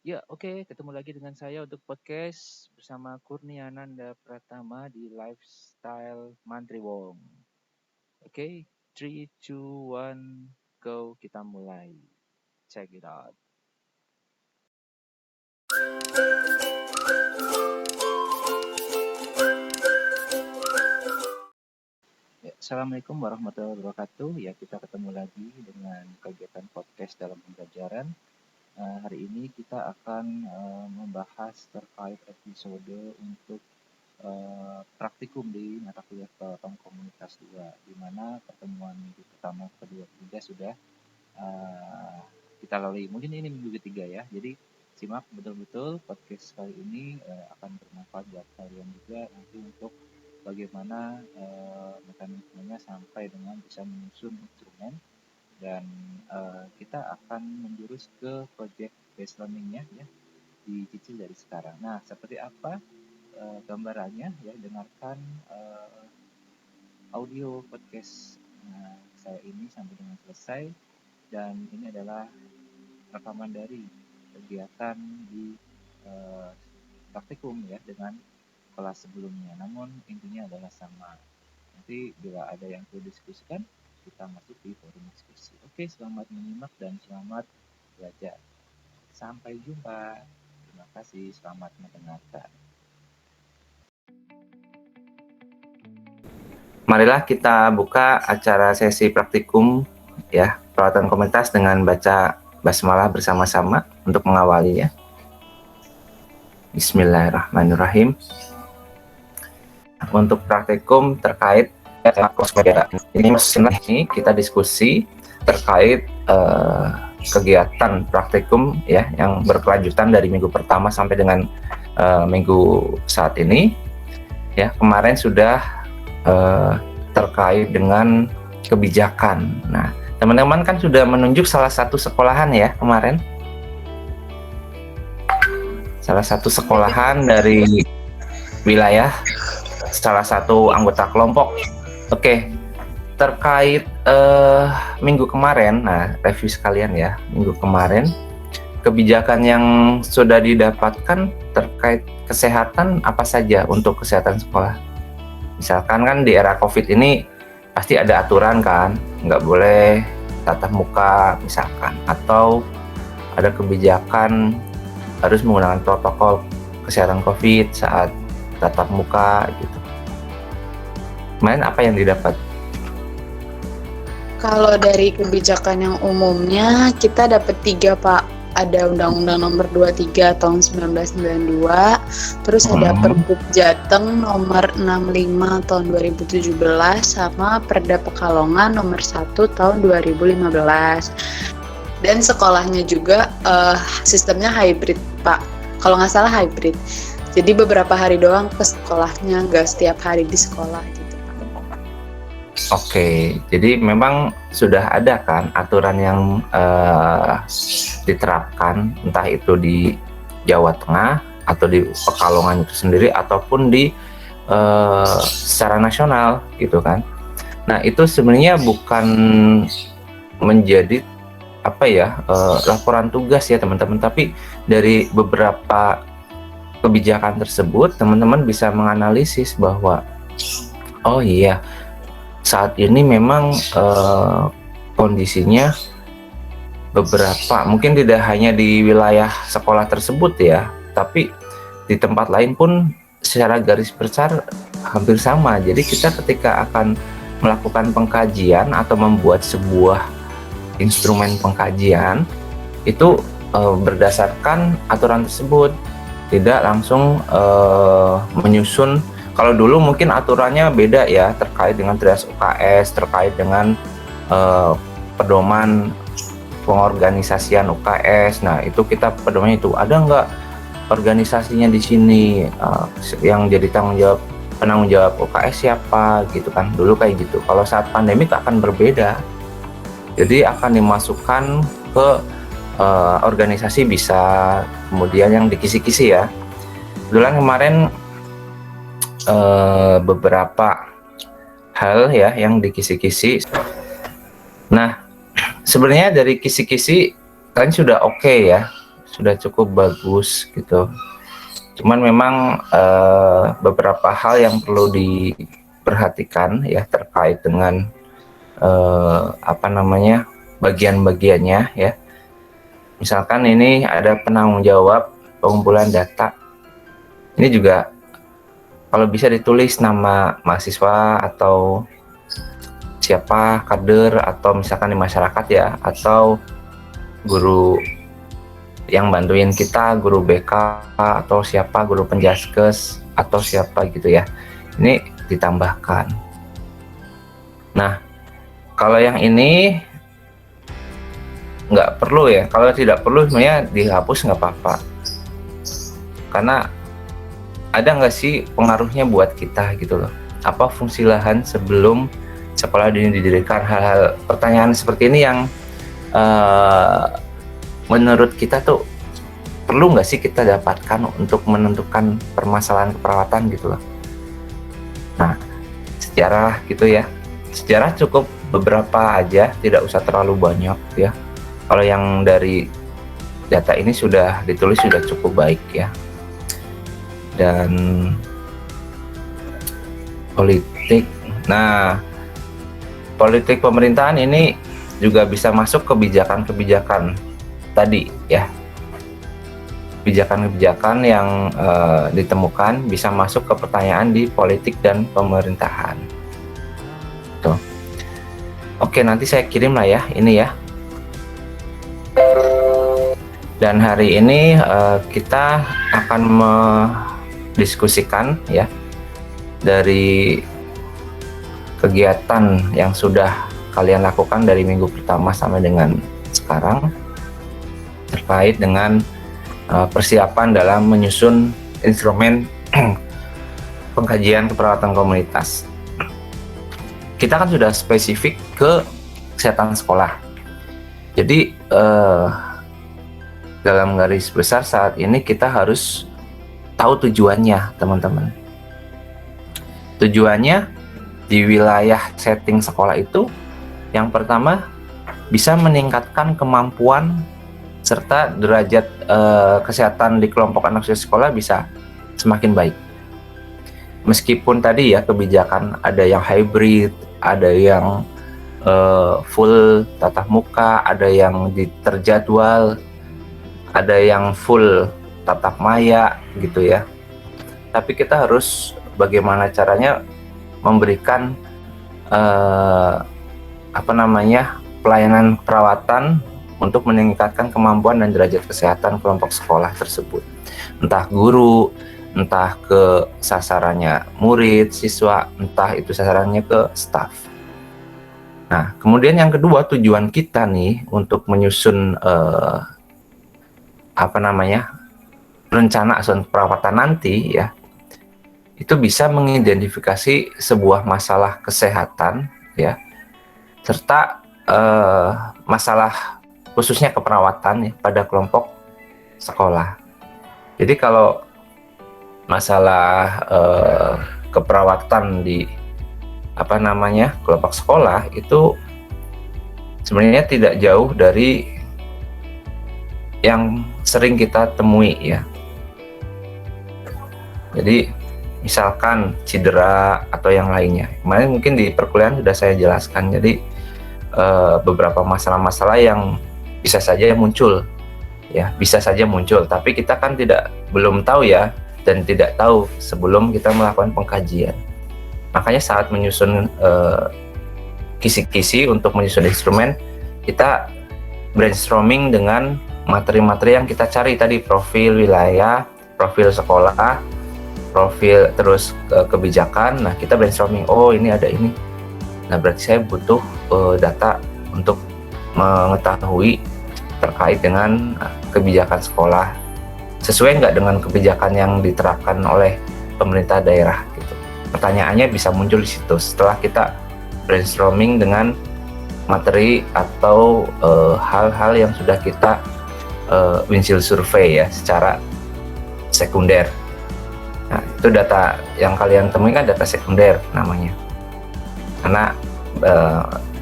Ya, oke, ketemu lagi dengan saya untuk podcast bersama Kurniananda Pratama di Lifestyle Mantriwong. Oke, 3, 2, 1, go, kita mulai. Check it out. Ya, Assalamualaikum warahmatullahi wabarakatuh. Ya, kita ketemu lagi dengan kegiatan podcast dalam pembelajaran. Hari ini kita akan membahas terkait episode untuk praktikum di mata kuliah Perawatan Komunitas 2, di mana pertemuan minggu pertama, kedua, ketiga sudah kita lalui. Mungkin ini minggu ketiga ya, jadi simak betul-betul podcast kali ini akan bermanfaat buat kalian juga nanti untuk bagaimana mekanismenya sampai dengan bisa menyusun instrumen dan kita akan menjurus ke project based learning-nya ya, dicicil dari sekarang. Nah, seperti apa gambarannya ya, dengarkan audio podcast saya ini sampai dengan selesai, dan ini adalah rekaman dari kegiatan di praktikum ya dengan kelas sebelumnya, namun intinya adalah sama. Nanti bila ada yang perlu diskusikan, kita masuk di forum diskusi. Oke, selamat menyimak dan selamat belajar. Sampai jumpa. Terima kasih, selamat mendengarkan. Marilah kita buka acara sesi praktikum ya, perawatan komunitas dengan baca basmalah bersama-sama untuk mengawalinya. Bismillahirrahmanirrahim. Untuk praktikum terkait ini kita diskusi terkait kegiatan praktikum ya yang berkelanjutan dari minggu pertama sampai dengan minggu saat ini. Ya, kemarin sudah terkait dengan kebijakan. Nah, teman-teman kan sudah menunjuk salah satu sekolahan ya kemarin. Salah satu sekolahan dari wilayah salah satu anggota kelompok. Oke, terkait minggu kemarin, nah review sekalian ya, minggu kemarin kebijakan yang sudah didapatkan terkait kesehatan apa saja untuk kesehatan sekolah. Misalkan kan di era COVID ini pasti ada aturan kan, nggak boleh tatap muka misalkan, atau ada kebijakan harus menggunakan protokol kesehatan COVID saat tatap muka gitu. Kemarin apa yang didapat? Kalau dari kebijakan yang umumnya kita dapat 3 Pak. Ada Undang-Undang Nomor 23 tahun 1992, terus ada Pergub Jateng Nomor 65 tahun 2017, sama Perda Pekalongan Nomor 1 tahun 2015. Dan sekolahnya juga sistemnya hybrid Pak. Kalau nggak salah hybrid. Jadi beberapa hari doang ke sekolahnya, nggak setiap hari di sekolah gitu. Oke, jadi memang sudah ada kan aturan yang diterapkan, entah itu di Jawa Tengah atau di Pekalongan itu sendiri ataupun di secara nasional gitu kan. Nah, itu sebenarnya bukan menjadi laporan tugas ya teman-teman, tapi dari beberapa kebijakan tersebut teman-teman bisa menganalisis bahwa oh iya, saat ini memang kondisinya beberapa, mungkin tidak hanya di wilayah sekolah tersebut ya, tapi di tempat lain pun secara garis besar hampir sama. Jadi kita ketika akan melakukan pengkajian atau membuat sebuah instrumen pengkajian itu berdasarkan aturan tersebut, tidak langsung menyusun. Kalau dulu mungkin aturannya beda ya, terkait dengan trias UKS, terkait dengan pedoman pengorganisasian UKS. Nah, itu kita pedomannya itu ada nggak organisasinya di sini, yang jadi penanggung jawab UKS siapa gitu kan. Dulu kayak gitu. Kalau saat pandemi akan berbeda. Jadi akan dimasukkan ke organisasi bisa, kemudian yang dikisi-kisi ya. Kebetulan kemarin beberapa hal ya yang dikisi-kisi. Nah, sebenarnya dari kisi-kisi kalian sudah oke ya, sudah cukup bagus gitu. Cuman memang beberapa hal yang perlu diperhatikan ya terkait dengan bagian-bagiannya ya. Misalkan ini ada penanggung jawab pengumpulan data. Ini juga kalau bisa ditulis nama mahasiswa atau siapa kader atau misalkan di masyarakat ya, atau guru yang bantuin kita, guru BK atau siapa, guru penjaskes atau siapa gitu ya. Ini ditambahkan. Nah, kalau yang ini nggak perlu ya. Kalau tidak perlu sebenarnya dihapus nggak apa-apa. Karena ada nggak sih pengaruhnya buat kita gitu loh. Apa fungsi lahan sebelum sekolah ini didirikan? Hal-hal pertanyaan seperti ini yang menurut kita tuh perlu nggak sih kita dapatkan untuk menentukan permasalahan keperawatan gitu loh. Nah, sejarah gitu ya. Sejarah cukup beberapa aja, tidak usah terlalu banyak ya. Kalau yang dari data ini sudah ditulis sudah cukup baik ya. Dan politik. Nah, politik pemerintahan ini juga bisa masuk kebijakan-kebijakan tadi ya. Kebijakan-kebijakan yang ditemukan bisa masuk ke pertanyaan di politik dan pemerintahan. Tuh. Oke, nanti saya kirim lah ya ini ya. Dan hari ini kita akan mendiskusikan ya dari kegiatan yang sudah kalian lakukan dari minggu pertama sampai dengan sekarang terkait dengan persiapan dalam menyusun instrumen pengkajian keperawatan komunitas. Kita kan sudah spesifik ke kesehatan sekolah. Jadi dalam garis besar saat ini kita harus tahu tujuannya, teman-teman. Tujuannya di wilayah setting sekolah itu yang pertama bisa meningkatkan kemampuan serta derajat kesehatan di kelompok anak usia sekolah bisa semakin baik. Meskipun tadi ya kebijakan ada yang hybrid, ada yang full tatap muka, ada yang terjadwal, ada yang full tatap maya gitu ya. Tapi kita harus bagaimana caranya memberikan pelayanan perawatan untuk meningkatkan kemampuan dan derajat kesehatan kelompok sekolah tersebut. Entah guru, entah ke sasarannya murid, siswa, entah itu sasarannya ke staf. Nah, kemudian yang kedua, tujuan kita nih untuk menyusun rencana asuhan perawatan nanti ya, itu bisa mengidentifikasi sebuah masalah kesehatan ya, serta masalah khususnya keperawatan ya, pada kelompok sekolah. Jadi kalau masalah keperawatan di kelompok sekolah itu sebenarnya tidak jauh dari yang sering kita temui ya. Jadi misalkan cedera atau yang lainnya. Kemarin mungkin di perkuliahan sudah saya jelaskan. Jadi beberapa masalah-masalah yang bisa saja muncul ya, bisa saja muncul, tapi kita kan belum tahu ya, dan tidak tahu sebelum kita melakukan pengkajian. Makanya saat menyusun kisi-kisi untuk menyusun instrumen, kita brainstorming dengan materi-materi yang kita cari tadi, profil wilayah, profil sekolah, profil terus kebijakan. Nah, kita brainstorming, oh ini ada ini. Nah, berarti saya butuh data untuk mengetahui terkait dengan kebijakan sekolah, sesuai nggak dengan kebijakan yang diterapkan oleh pemerintah daerah gitu. Pertanyaannya bisa muncul di situ setelah kita brainstorming dengan materi atau hal-hal yang sudah kita windshield survey ya secara sekunder. Nah, itu data yang kalian temui kan data sekunder namanya, karena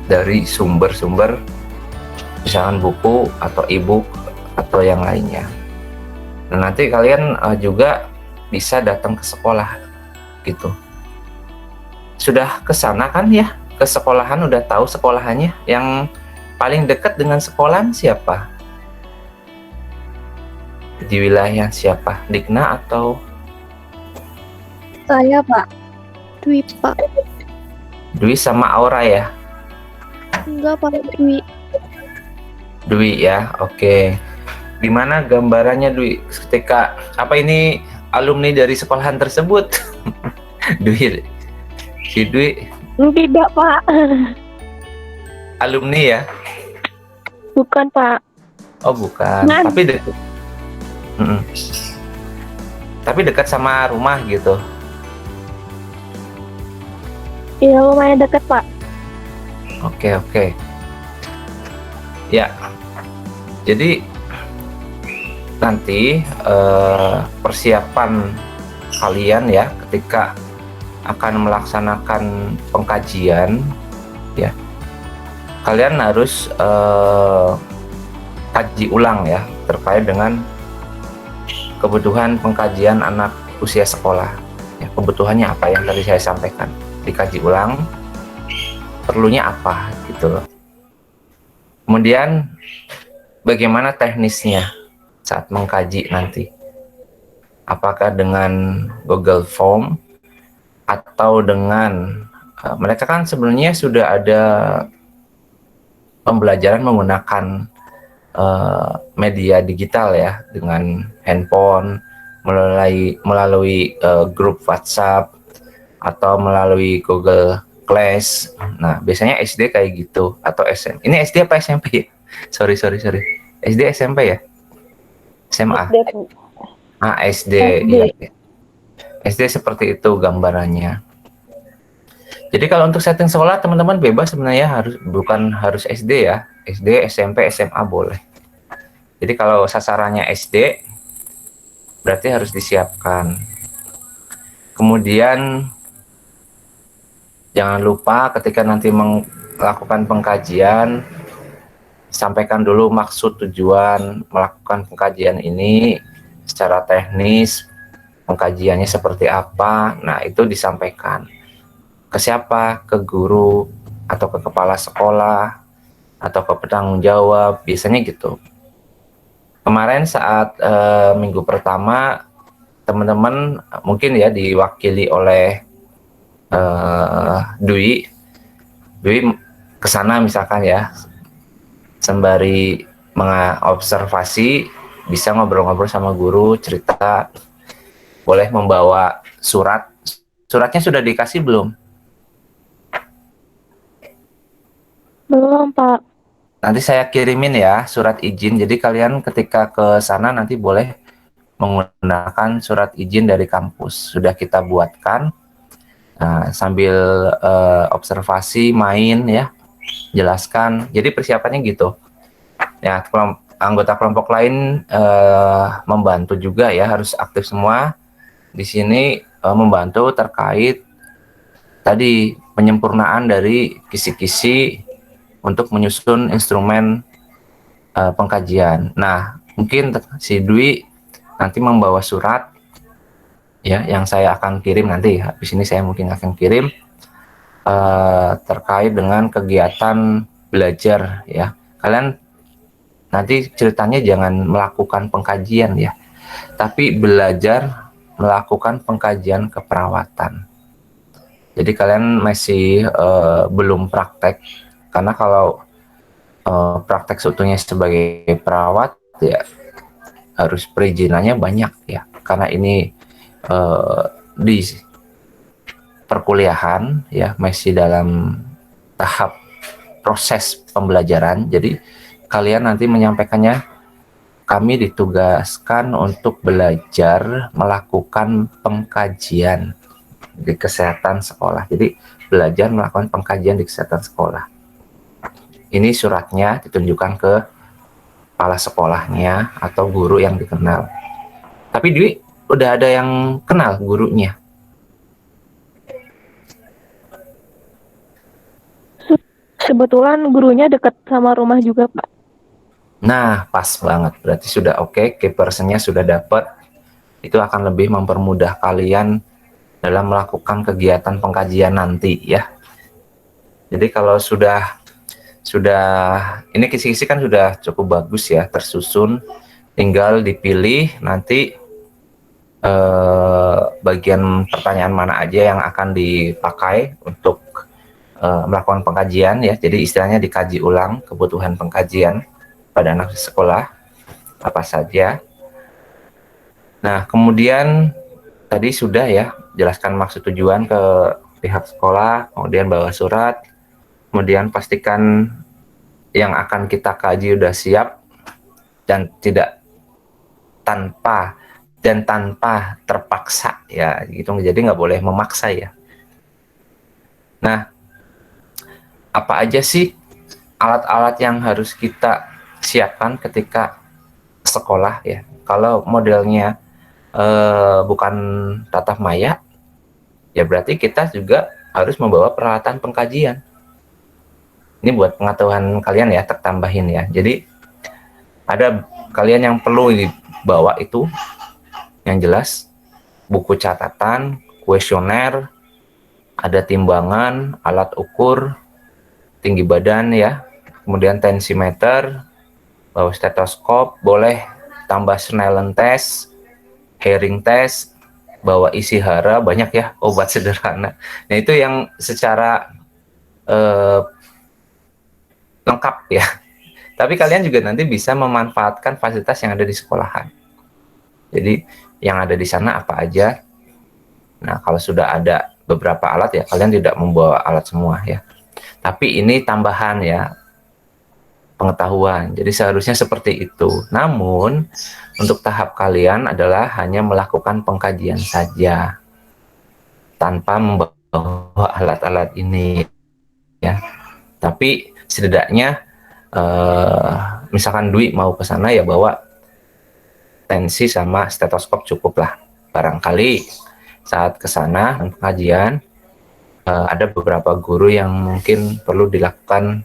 dari sumber-sumber misalkan buku atau e-book atau yang lainnya. Nah, nanti kalian juga bisa datang ke sekolah gitu. Sudah ke sana kan ya? Ke sekolahan, udah tahu sekolahannya? Yang paling dekat dengan sekolahan siapa? Di wilayah siapa? Dikna atau Saya Pak. Dwi Pak. Dwi sama Aura ya? Enggak Pak, Dwi. Dwi ya, oke. Gimana gambarannya Dwi ketika apa ini alumni dari sekolahan tersebut? Dwi, si Dwi Tidak Pak. alumni ya? Bukan Pak. Oh bukan, Nah. tapi dekat. Tapi dekat sama rumah gitu. Iya lumayan dekat Pak. Oke. Ya, jadi nanti persiapan kalian ya ketika akan melaksanakan pengkajian ya, kalian harus kaji ulang ya terkait dengan kebutuhan pengkajian anak usia sekolah ya. Kebutuhannya apa yang tadi saya sampaikan, dikaji ulang, perlunya apa gitu loh. Kemudian bagaimana teknisnya saat mengkaji nanti, apakah dengan Google Form atau dengan mereka kan sebenarnya sudah ada pembelajaran menggunakan media digital ya, dengan handphone, melalui grup WhatsApp atau melalui Google Class. Nah, biasanya SD kayak gitu atau SM. Ini SD apa SMP? Sorry. SD SMP ya? SMA. SD. Iya. SD seperti itu gambarannya. Jadi kalau untuk setting sekolah teman-teman bebas sebenarnya, bukan harus SD ya. SD, SMP, SMA boleh. Jadi kalau sasarannya SD berarti harus disiapkan. Kemudian jangan lupa ketika nanti melakukan pengkajian, sampaikan dulu maksud tujuan melakukan pengkajian ini secara teknis, pengkajiannya seperti apa. Nah, itu disampaikan ke siapa? Ke guru atau ke kepala sekolah atau ke penanggung jawab, biasanya gitu. Kemarin saat minggu pertama teman-teman mungkin ya diwakili oleh Dwi kesana misalkan ya, sembari mengobservasi, bisa ngobrol-ngobrol sama guru, cerita, boleh membawa suratnya sudah dikasih belum? Belum Pak. Nanti saya kirimin ya surat izin, jadi kalian ketika ke sana nanti boleh menggunakan surat izin dari kampus, sudah kita buatkan. Nah, sambil observasi, main ya, jelaskan. Jadi persiapannya gitu. Ya, anggota kelompok lain membantu juga ya, harus aktif semua di sini membantu terkait tadi penyempurnaan dari kisi-kisi untuk menyusun instrumen pengkajian. Nah, mungkin si Dwi nanti membawa surat ya yang saya akan kirim nanti. Habis ini saya mungkin akan kirim terkait dengan kegiatan belajar ya. Kalian nanti ceritanya jangan melakukan pengkajian ya, tapi belajar melakukan pengkajian keperawatan. Jadi kalian masih belum praktek, karena kalau praktek seutuhnya sebagai perawat ya harus perizinannya banyak ya, karena ini di perkuliahan ya, masih dalam tahap proses pembelajaran. Jadi kalian nanti menyampaikannya, kami ditugaskan untuk belajar melakukan pengkajian di kesehatan sekolah. Jadi belajar melakukan pengkajian di kesehatan sekolah. Ini suratnya ditunjukkan ke kepala sekolahnya atau guru yang dikenal. Tapi Dwi udah ada yang kenal gurunya? Kebetulan gurunya dekat sama rumah juga Pak. Nah, pas banget. Berarti sudah oke, key personnya sudah dapat. Itu akan lebih mempermudah kalian dalam melakukan kegiatan pengkajian nanti ya. Jadi kalau sudah ini kisi-kisi kan sudah cukup bagus ya, tersusun. Tinggal dipilih nanti bagian pertanyaan mana aja yang akan dipakai untuk melakukan pengkajian ya. Jadi istilahnya dikaji ulang kebutuhan pengkajian pada anak sekolah apa saja. Nah, kemudian tadi sudah ya jelaskan maksud tujuan ke pihak sekolah, kemudian bawa surat, kemudian pastikan yang akan kita kaji udah siap dan tanpa terpaksa ya gitu. Jadi nggak boleh memaksa ya. Nah, apa aja sih alat-alat yang harus kita siapkan ketika sekolah ya? Kalau modelnya bukan tatap maya, ya berarti kita juga harus membawa peralatan pengkajian. Ini buat pengetahuan kalian ya, tertambahin ya. Jadi ada kalian yang perlu dibawa itu, yang jelas buku catatan, kuesioner, ada timbangan, alat ukur tinggi badan ya, kemudian tensimeter, bawa stetoskop, boleh tambah Snellen test, hearing test, bawa isi hara, banyak ya obat sederhana. Nah itu yang secara lengkap ya. Tapi kalian juga nanti bisa memanfaatkan fasilitas yang ada di sekolahan. Jadi yang ada di sana apa aja. Nah kalau sudah ada beberapa alat ya, kalian tidak membawa alat semua ya. Tapi ini tambahan ya, pengetahuan. Jadi seharusnya seperti itu. Namun untuk tahap kalian adalah hanya melakukan pengkajian saja tanpa membawa alat-alat ini ya. Tapi setidaknya misalkan Dwi mau ke sana ya bawa tensi sama stetoskop cukup lah. Barangkali saat ke sana pengajian ada beberapa guru yang mungkin perlu dilakukan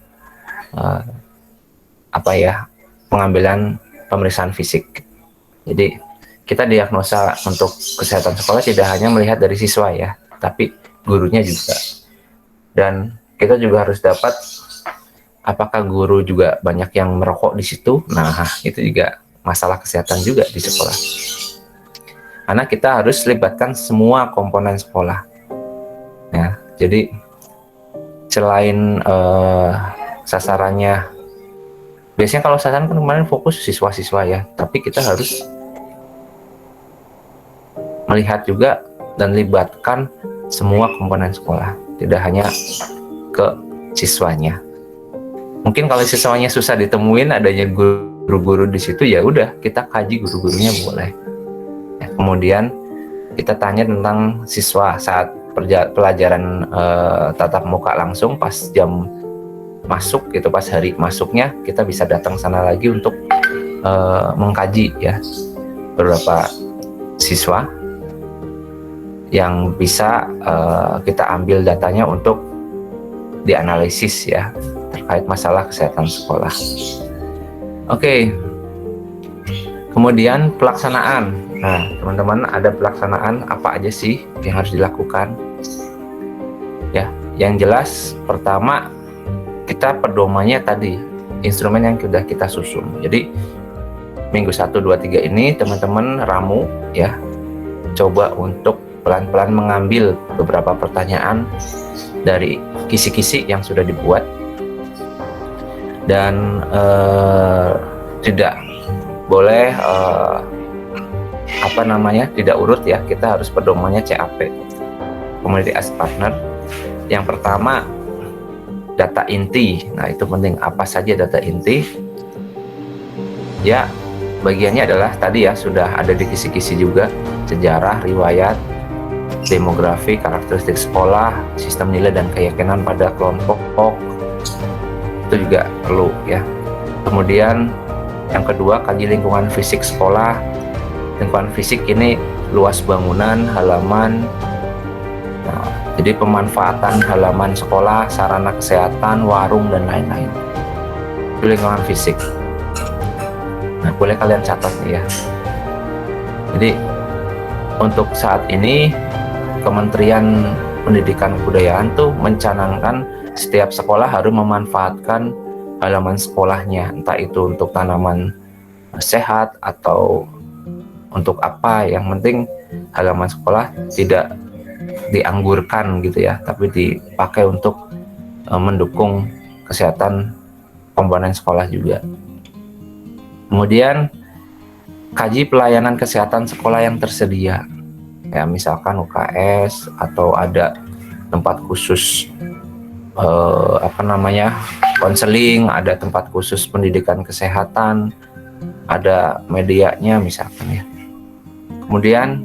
pengambilan pemeriksaan fisik. Jadi kita diagnosa untuk kesehatan sekolah tidak hanya melihat dari siswa ya, tapi gurunya juga. Dan kita juga harus dapat apakah guru juga banyak yang merokok di situ. Nah, itu juga masalah kesehatan juga di sekolah. Karena kita harus libatkan semua komponen sekolah. Ya, jadi selain sasarannya, biasanya kalau sasaran kan kemarin fokus siswa-siswa ya, tapi kita harus melihat juga dan libatkan semua komponen sekolah, tidak hanya ke siswanya. Mungkin kalau siswanya susah ditemuin adanya guru-guru di situ, ya udah kita kaji guru-gurunya boleh. Ya, kemudian kita tanya tentang siswa saat pelajaran tatap muka langsung pas jam masuk gitu, pas hari masuknya kita bisa datang sana lagi untuk mengkaji ya beberapa siswa yang bisa kita ambil datanya untuk dianalisis ya terkait masalah kesehatan sekolah. Oke. Kemudian pelaksanaan. Nah, teman-teman, ada pelaksanaan apa aja sih yang harus dilakukan? Ya, yang jelas pertama kita pedomannya tadi instrumen yang sudah kita susun. Jadi minggu 1, 2, 3 ini teman-teman ramu ya, coba untuk pelan-pelan mengambil beberapa pertanyaan dari kisi-kisi yang sudah dibuat dan tidak boleh tidak urut ya, kita harus pedomannya CAP, Community as Partner. Yang pertama data inti. Nah itu penting, apa saja data inti ya, bagiannya adalah tadi ya sudah ada di kisi-kisi juga, sejarah, riwayat, demografi, karakteristik sekolah, sistem nilai dan keyakinan pada kelompok, itu juga perlu ya. Kemudian yang kedua, kaji lingkungan fisik sekolah. Lingkungan fisik ini luas bangunan, halaman, nah, jadi pemanfaatan halaman sekolah, sarana kesehatan, warung dan lain-lain. Itu lingkungan fisik. Nah, boleh kalian catat nih ya. Jadi untuk saat ini Kementerian Pendidikan Kebudayaan tuh mencanangkan setiap sekolah harus memanfaatkan halaman sekolahnya, entah itu untuk tanaman sehat atau untuk apa. Yang penting halaman sekolah tidak dianggurkan gitu ya, tapi dipakai untuk mendukung kesehatan komponen sekolah juga. Kemudian kaji pelayanan kesehatan sekolah yang tersedia, ya misalkan UKS atau ada tempat khusus konseling, ada tempat khusus pendidikan kesehatan, ada medianya misalkan ya. Kemudian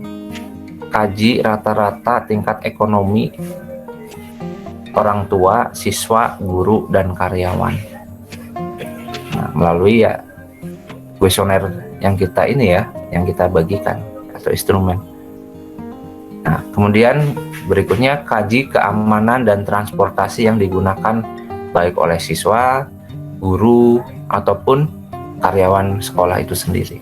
kaji rata-rata tingkat ekonomi orang tua, siswa, guru, dan karyawan. Nah, melalui ya kuesioner yang kita bagikan atau instrumen. Nah, kemudian berikutnya kaji keamanan dan transportasi yang digunakan baik oleh siswa, guru, ataupun karyawan sekolah itu sendiri.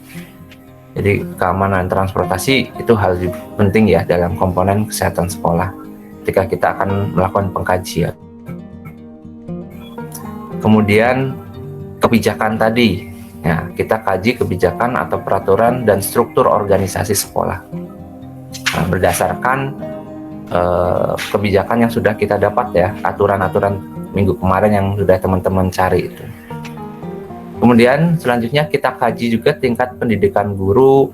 Jadi keamanan transportasi itu hal penting ya dalam komponen kesehatan sekolah ketika kita akan melakukan pengkajian. Kemudian kebijakan tadi, ya, kita kaji kebijakan atau peraturan dan struktur organisasi sekolah. Nah, berdasarkan kebijakan yang sudah kita dapat ya, aturan-aturan minggu kemarin yang sudah teman-teman cari itu. Kemudian selanjutnya kita kaji juga tingkat pendidikan guru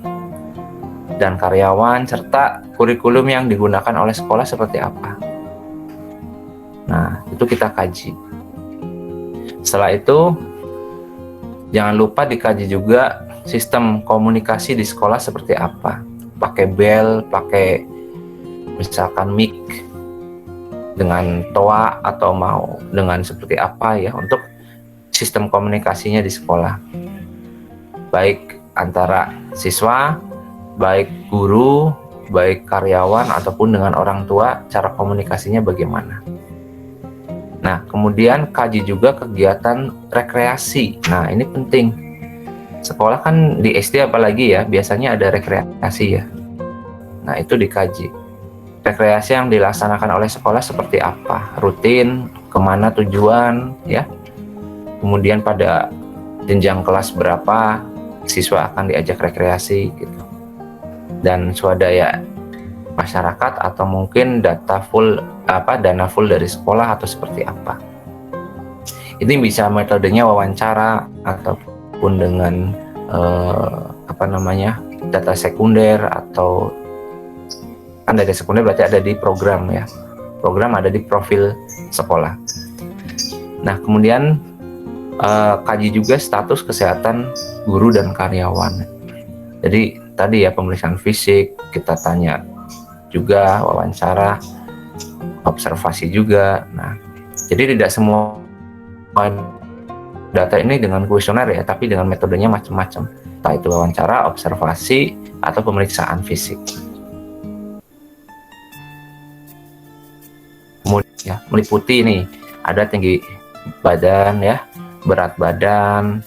dan karyawan serta kurikulum yang digunakan oleh sekolah seperti apa. Nah, itu kita kaji. Setelah itu jangan lupa dikaji juga sistem komunikasi di sekolah seperti apa. Pakai bel, pakai misalkan mic dengan toa atau mau dengan seperti apa ya untuk sistem komunikasinya di sekolah. Baik antara siswa, baik guru, baik karyawan ataupun dengan orang tua, cara komunikasinya bagaimana. Nah, kemudian kaji juga kegiatan rekreasi. Nah, ini penting. Sekolah kan di SD apalagi ya, biasanya ada rekreasi ya. Nah, itu dikaji. Rekreasi yang dilaksanakan oleh sekolah seperti apa? Rutin, kemana tujuan, ya. Kemudian pada jenjang kelas berapa siswa akan diajak rekreasi gitu. Dan swadaya masyarakat atau mungkin dana full dari sekolah atau seperti apa. Ini bisa metodenya wawancara ataupun dengan data sekunder atau kan data sekunder berarti ada di program ya. Program ada di profil sekolah. Nah, kemudian kaji juga status kesehatan guru dan karyawan. Jadi tadi ya pemeriksaan fisik, kita tanya juga, wawancara, observasi juga. Nah, jadi tidak semua data ini dengan kuesioner ya, tapi dengan metodenya macam-macam. Entah itu wawancara, observasi, atau pemeriksaan fisik. Kemudian ya, meliputi nih, ada tinggi badan ya, berat badan,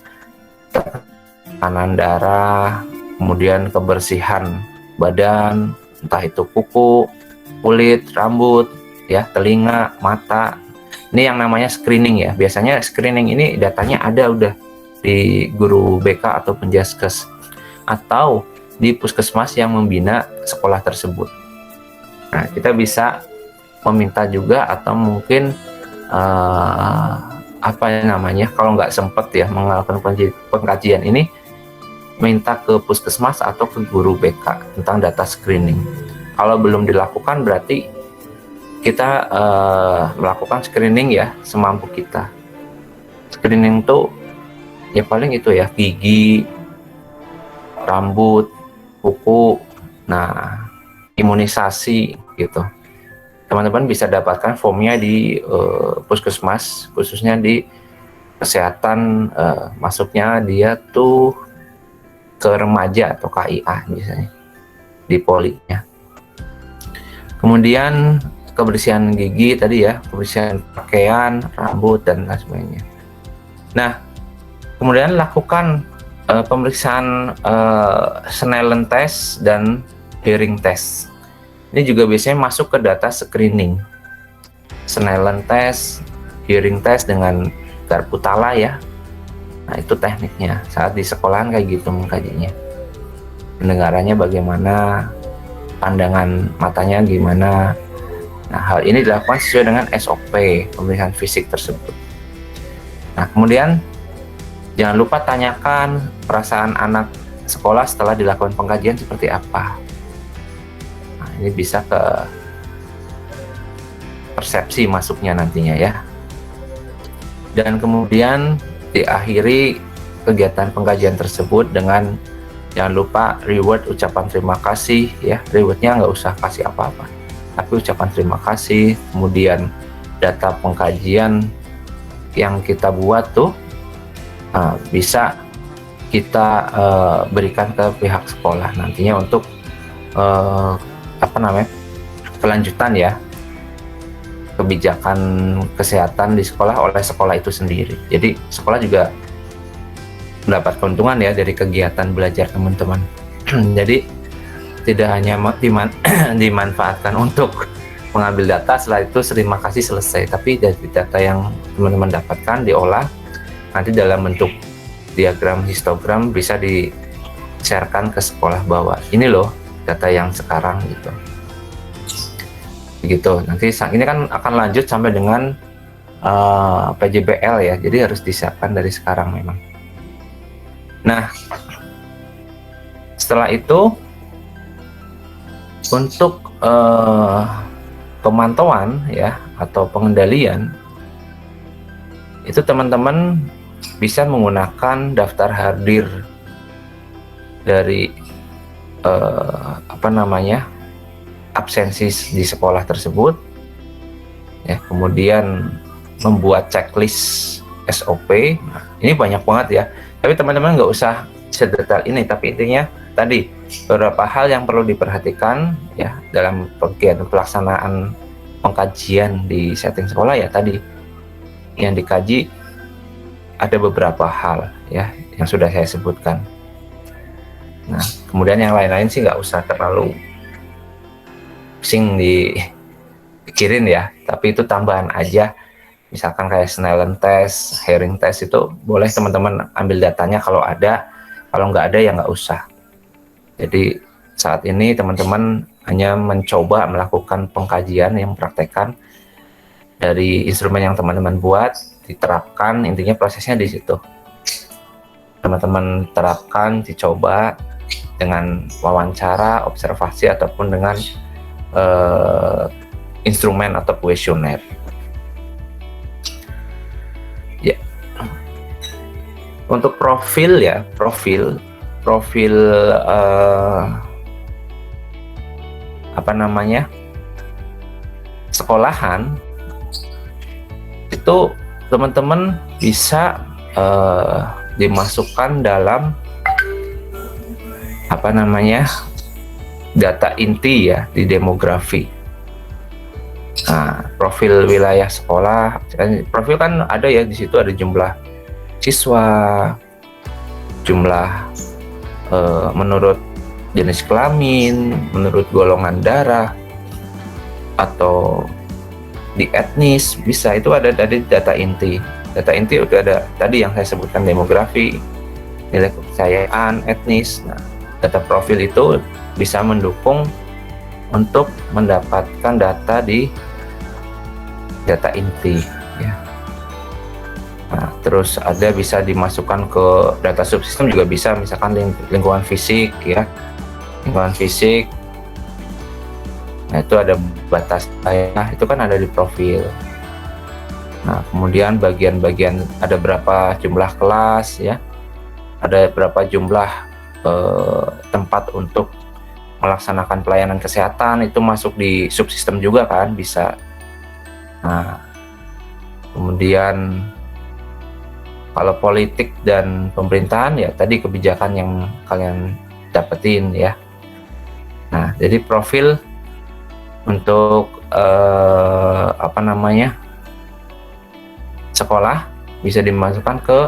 tekanan darah, kemudian kebersihan badan, entah itu kuku, kulit, rambut, ya, telinga, mata. Ini yang namanya screening ya. Biasanya screening ini datanya ada udah di guru BK atau penjaskes atau di puskesmas yang membina sekolah tersebut. Nah, kita bisa meminta juga atau mungkin kalau nggak sempat ya melakukan pengkajian ini, minta ke puskesmas atau ke guru BK tentang data screening. Kalau belum dilakukan berarti kita melakukan screening ya semampu kita. Screening tuh ya paling itu ya, gigi, rambut, kuku, nah imunisasi gitu. Teman-teman bisa dapatkan formnya di puskesmas, khususnya di kesehatan, masuknya dia tuh ke remaja atau KIA biasanya di polinya. Kemudian kebersihan gigi tadi ya, kebersihan pakaian, rambut dan lain sebagainya. Nah, kemudian lakukan pemeriksaan Snellen test dan hearing test. Ini juga biasanya masuk ke data screening. Snellen test, hearing test dengan Garputala ya. Nah, itu tekniknya. Saat di sekolahan kayak gitu mengkajinya. Pendengarannya bagaimana, pandangan matanya gimana. Nah, hal ini dilakukan sesuai dengan SOP pemeriksaan fisik tersebut. Nah, kemudian jangan lupa tanyakan perasaan anak sekolah setelah dilakukan pengkajian seperti apa. Nah, ini bisa ke persepsi masuknya nantinya ya. Dan kemudian diakhiri kegiatan pengkajian tersebut dengan jangan lupa reward ucapan terima kasih ya. Rewardnya nggak usah kasih apa-apa, tapi ucapan terima kasih. Kemudian data pengkajian yang kita buat tuh bisa kita berikan ke pihak sekolah nantinya untuk kelanjutan ya, kebijakan kesehatan di sekolah oleh sekolah itu sendiri. Jadi sekolah juga mendapat keuntungan ya dari kegiatan belajar teman-teman. Jadi tidak hanya dimanfaatkan untuk mengambil data, setelah itu terima kasih selesai, tapi dari data yang teman-teman dapatkan diolah nanti dalam bentuk diagram histogram bisa di-sharekan ke sekolah bahwa ini loh data yang sekarang gitu. Begitu. Nanti ini kan akan lanjut sampai dengan PJBL ya, jadi harus disiapkan dari sekarang memang. Nah, setelah itu untuk pemantauan ya atau pengendalian itu teman-teman bisa menggunakan daftar hadir dari absensi di sekolah tersebut ya, kemudian membuat checklist SOP. Nah, ini banyak banget ya, tapi teman-teman nggak usah sedetail ini, tapi intinya tadi beberapa hal yang perlu diperhatikan ya dalam pelaksanaan pengkajian di setting sekolah ya. Tadi yang dikaji ada beberapa hal ya yang sudah saya sebutkan. Nah, kemudian yang lain-lain sih nggak usah terlalu pusing dipikirin ya, tapi itu tambahan aja. Misalkan kayak Snellen test, hearing test itu boleh teman-teman ambil datanya kalau ada, kalau nggak ada ya nggak usah. Jadi saat ini teman-teman hanya mencoba melakukan pengkajian yang praktekkan dari instrumen yang teman-teman buat, diterapkan, intinya prosesnya di situ. Teman-teman terapkan, dicoba dengan wawancara, observasi ataupun dengan instrumen atau kuesioner. Ya. Untuk profil ya, profil sekolahan itu teman-teman bisa dimasukkan dalam data inti ya di demografi. Nah, profil wilayah sekolah, profil kan ada ya, di situ ada jumlah siswa, jumlah menurut jenis kelamin, menurut golongan darah, atau di etnis, bisa itu ada dari data inti. Data inti udah ada tadi yang saya sebutkan, demografi, nilai kepercayaan, etnis. Nah, data profil itu bisa mendukung untuk mendapatkan data di data inti ya. Nah, terus ada bisa dimasukkan ke data subsistem juga bisa, misalkan lingkungan fisik ya, lingkungan fisik. Nah, itu ada batas daerah, itu kan ada di profil. Nah, kemudian bagian-bagian ada berapa jumlah kelas ya, ada berapa jumlah tempat untuk melaksanakan pelayanan kesehatan, itu masuk di subsistem juga kan, bisa. Nah, kemudian kalau politik dan pemerintahan ya tadi kebijakan yang kalian dapetin ya. Nah, jadi profil untuk sekolah bisa dimasukkan ke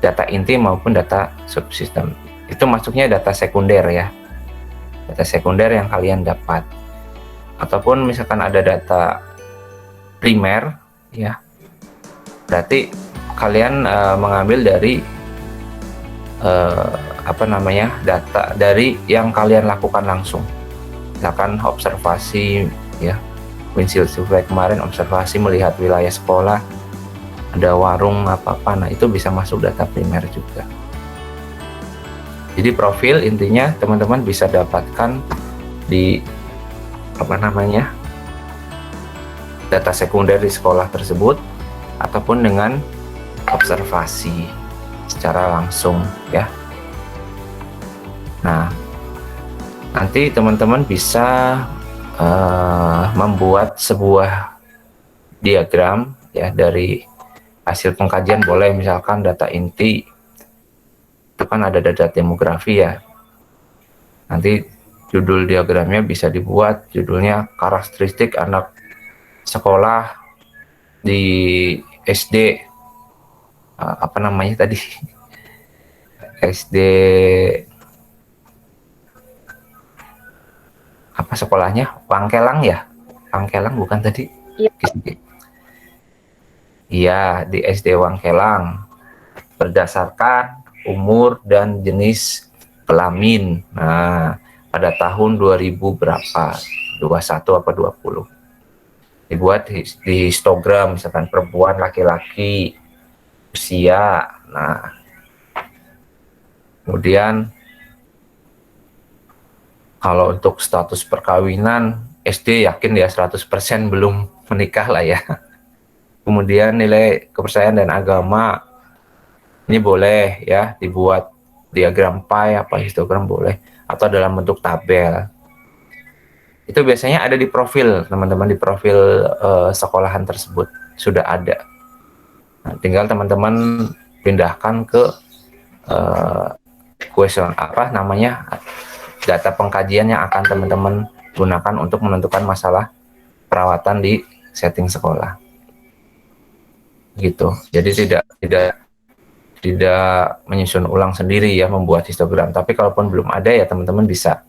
data inti maupun data subsistem. Itu masuknya data sekunder ya, data sekunder yang kalian dapat. Ataupun misalkan ada data primer ya, berarti kalian mengambil dari data dari yang kalian lakukan langsung. Misalkan observasi ya, windshield survey kemarin observasi melihat wilayah sekolah, ada warung apa-apa, nah itu bisa masuk data primer juga. Jadi profil intinya teman-teman bisa dapatkan di data sekunder di sekolah tersebut ataupun dengan observasi secara langsung ya. Nah, nanti teman-teman bisa membuat sebuah diagram ya dari hasil pengkajian. Boleh misalkan data inti itu kan ada data demografi ya, nanti judul diagramnya bisa dibuat judulnya karakteristik anak sekolah di SD SD apa sekolahnya, Wangkelang ya, Wangkelang bukan tadi? Iya. Iya, di SD Wangkelang berdasarkan umur dan jenis kelamin. Nah, pada tahun 2000 berapa? 21 apa 20? Dibuat di histogram, misalkan perempuan, laki-laki, usia. Nah, kemudian kalau untuk status perkawinan, SD yakin ya 100% belum menikah lah ya. Kemudian nilai kepercayaan dan agama, ini boleh ya dibuat diagram pie apa histogram boleh, atau dalam bentuk tabel. Itu biasanya ada di profil teman-teman, di profil sekolahan tersebut sudah ada. Nah, tinggal teman-teman pindahkan ke data pengkajian yang akan teman-teman gunakan untuk menentukan masalah perawatan di setting sekolah. Gitu. Jadi tidak menyusun ulang sendiri ya, membuat histogram. Tapi kalaupun belum ada ya teman-teman bisa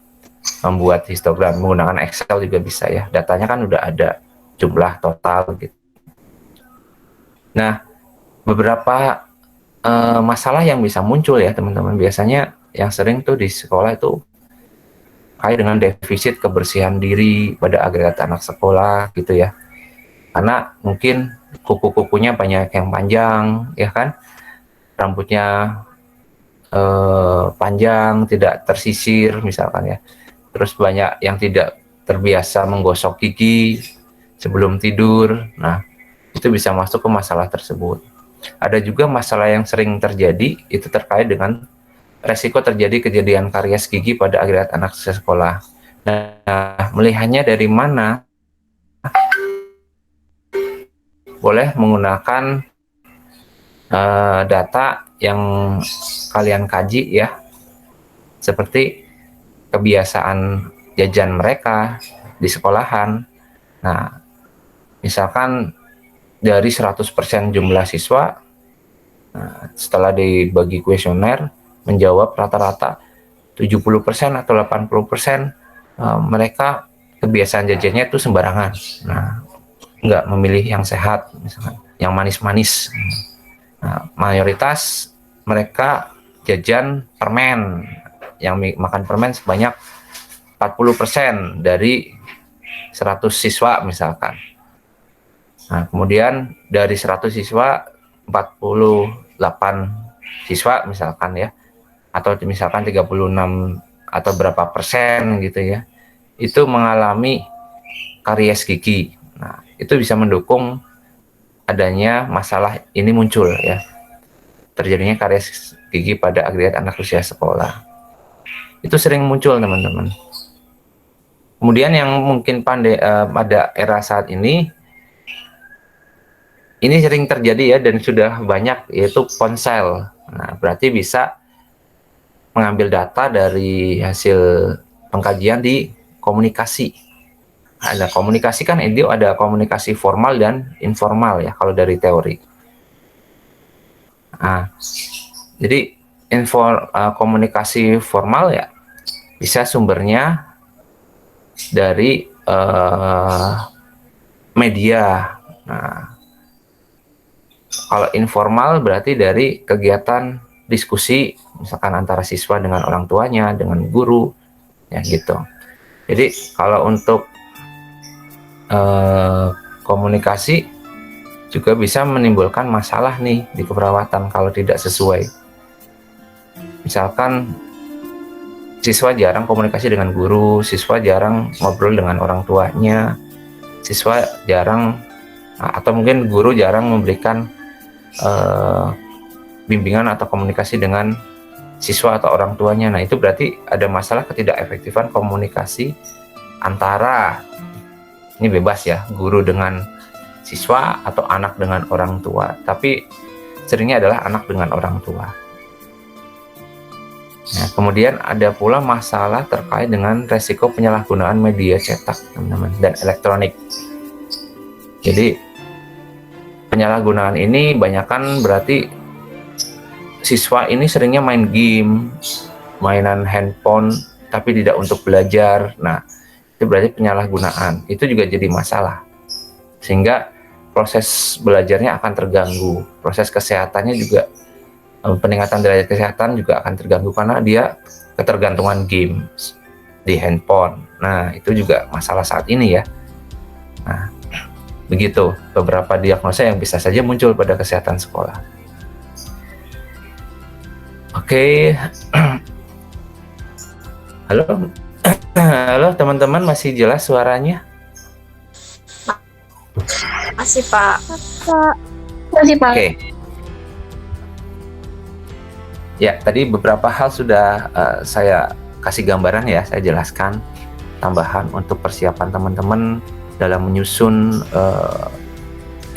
membuat histogram menggunakan Excel juga bisa ya. Datanya kan udah ada jumlah total gitu. Nah, beberapa masalah yang bisa muncul ya teman-teman, biasanya yang sering tuh di sekolah itu kait dengan defisit kebersihan diri pada agregat anak sekolah gitu ya. Karena mungkin kuku-kukunya banyak yang panjang ya kan, rambutnya panjang, tidak tersisir misalkan ya. Terus banyak yang tidak terbiasa menggosok gigi sebelum tidur. Nah, itu bisa masuk ke masalah tersebut. Ada juga masalah yang sering terjadi, itu terkait dengan resiko terjadi kejadian karies gigi pada agregat anak sekolah. Nah, melihatnya dari mana? Boleh menggunakan data yang kalian kaji ya, seperti kebiasaan jajan mereka di sekolahan. Nah, misalkan dari 100% jumlah siswa, nah, setelah dibagi kuesioner, menjawab rata-rata 70% atau 80% mereka kebiasaan jajannya itu sembarangan. Nah, nggak memilih yang sehat, misalkan yang manis-manis. Nah, mayoritas mereka jajan permen, yang makan permen sebanyak 40% dari 100 siswa misalkan. Nah, kemudian dari 100 siswa 48 siswa misalkan ya, atau misalkan 36 atau berapa persen gitu ya, itu mengalami karies gigi. Nah, itu bisa mendukung adanya masalah ini muncul ya, terjadinya karies gigi pada agregat anak usia sekolah. Itu sering muncul teman-teman. Kemudian yang mungkin pada era saat ini sering terjadi ya, dan sudah banyak, yaitu ponsel. Nah, berarti bisa mengambil data dari hasil pengkajian di komunikasi. Ada komunikasi kan, itu ada komunikasi formal dan informal ya kalau dari teori. Nah, Jadi komunikasi formal ya bisa sumbernya dari media. Nah, kalau informal berarti dari kegiatan diskusi, misalkan antara siswa dengan orang tuanya, dengan guru, ya gitu. Jadi kalau untuk komunikasi juga bisa menimbulkan masalah nih di keperawatan kalau tidak sesuai. Misalkan siswa jarang komunikasi dengan guru, siswa jarang ngobrol dengan orang tuanya, siswa jarang atau mungkin guru jarang memberikan bimbingan atau komunikasi dengan siswa atau orang tuanya. Nah, itu berarti ada masalah ketidakefektifan komunikasi antara, ini bebas ya, guru dengan siswa atau anak dengan orang tua, tapi seringnya adalah anak dengan orang tua. Nah, kemudian ada pula masalah terkait dengan resiko penyalahgunaan media cetak, teman-teman, dan elektronik. Jadi penyalahgunaan ini banyakkan berarti siswa ini seringnya main game, mainan handphone, tapi tidak untuk belajar. Nah, itu berarti penyalahgunaan. Itu juga jadi masalah. Sehingga proses belajarnya akan terganggu. Proses kesehatannya juga, peningkatan derajat kesehatan juga akan terganggu karena dia ketergantungan games di handphone. Nah, itu juga masalah saat ini ya. Nah, begitu beberapa diagnosa yang bisa saja muncul pada kesehatan sekolah. Oke. Halo. Halo teman-teman, masih jelas suaranya? Masih Pak. Masih Pak. Oke. Ya, tadi beberapa hal sudah saya kasih gambaran ya, saya jelaskan tambahan untuk persiapan teman-teman dalam menyusun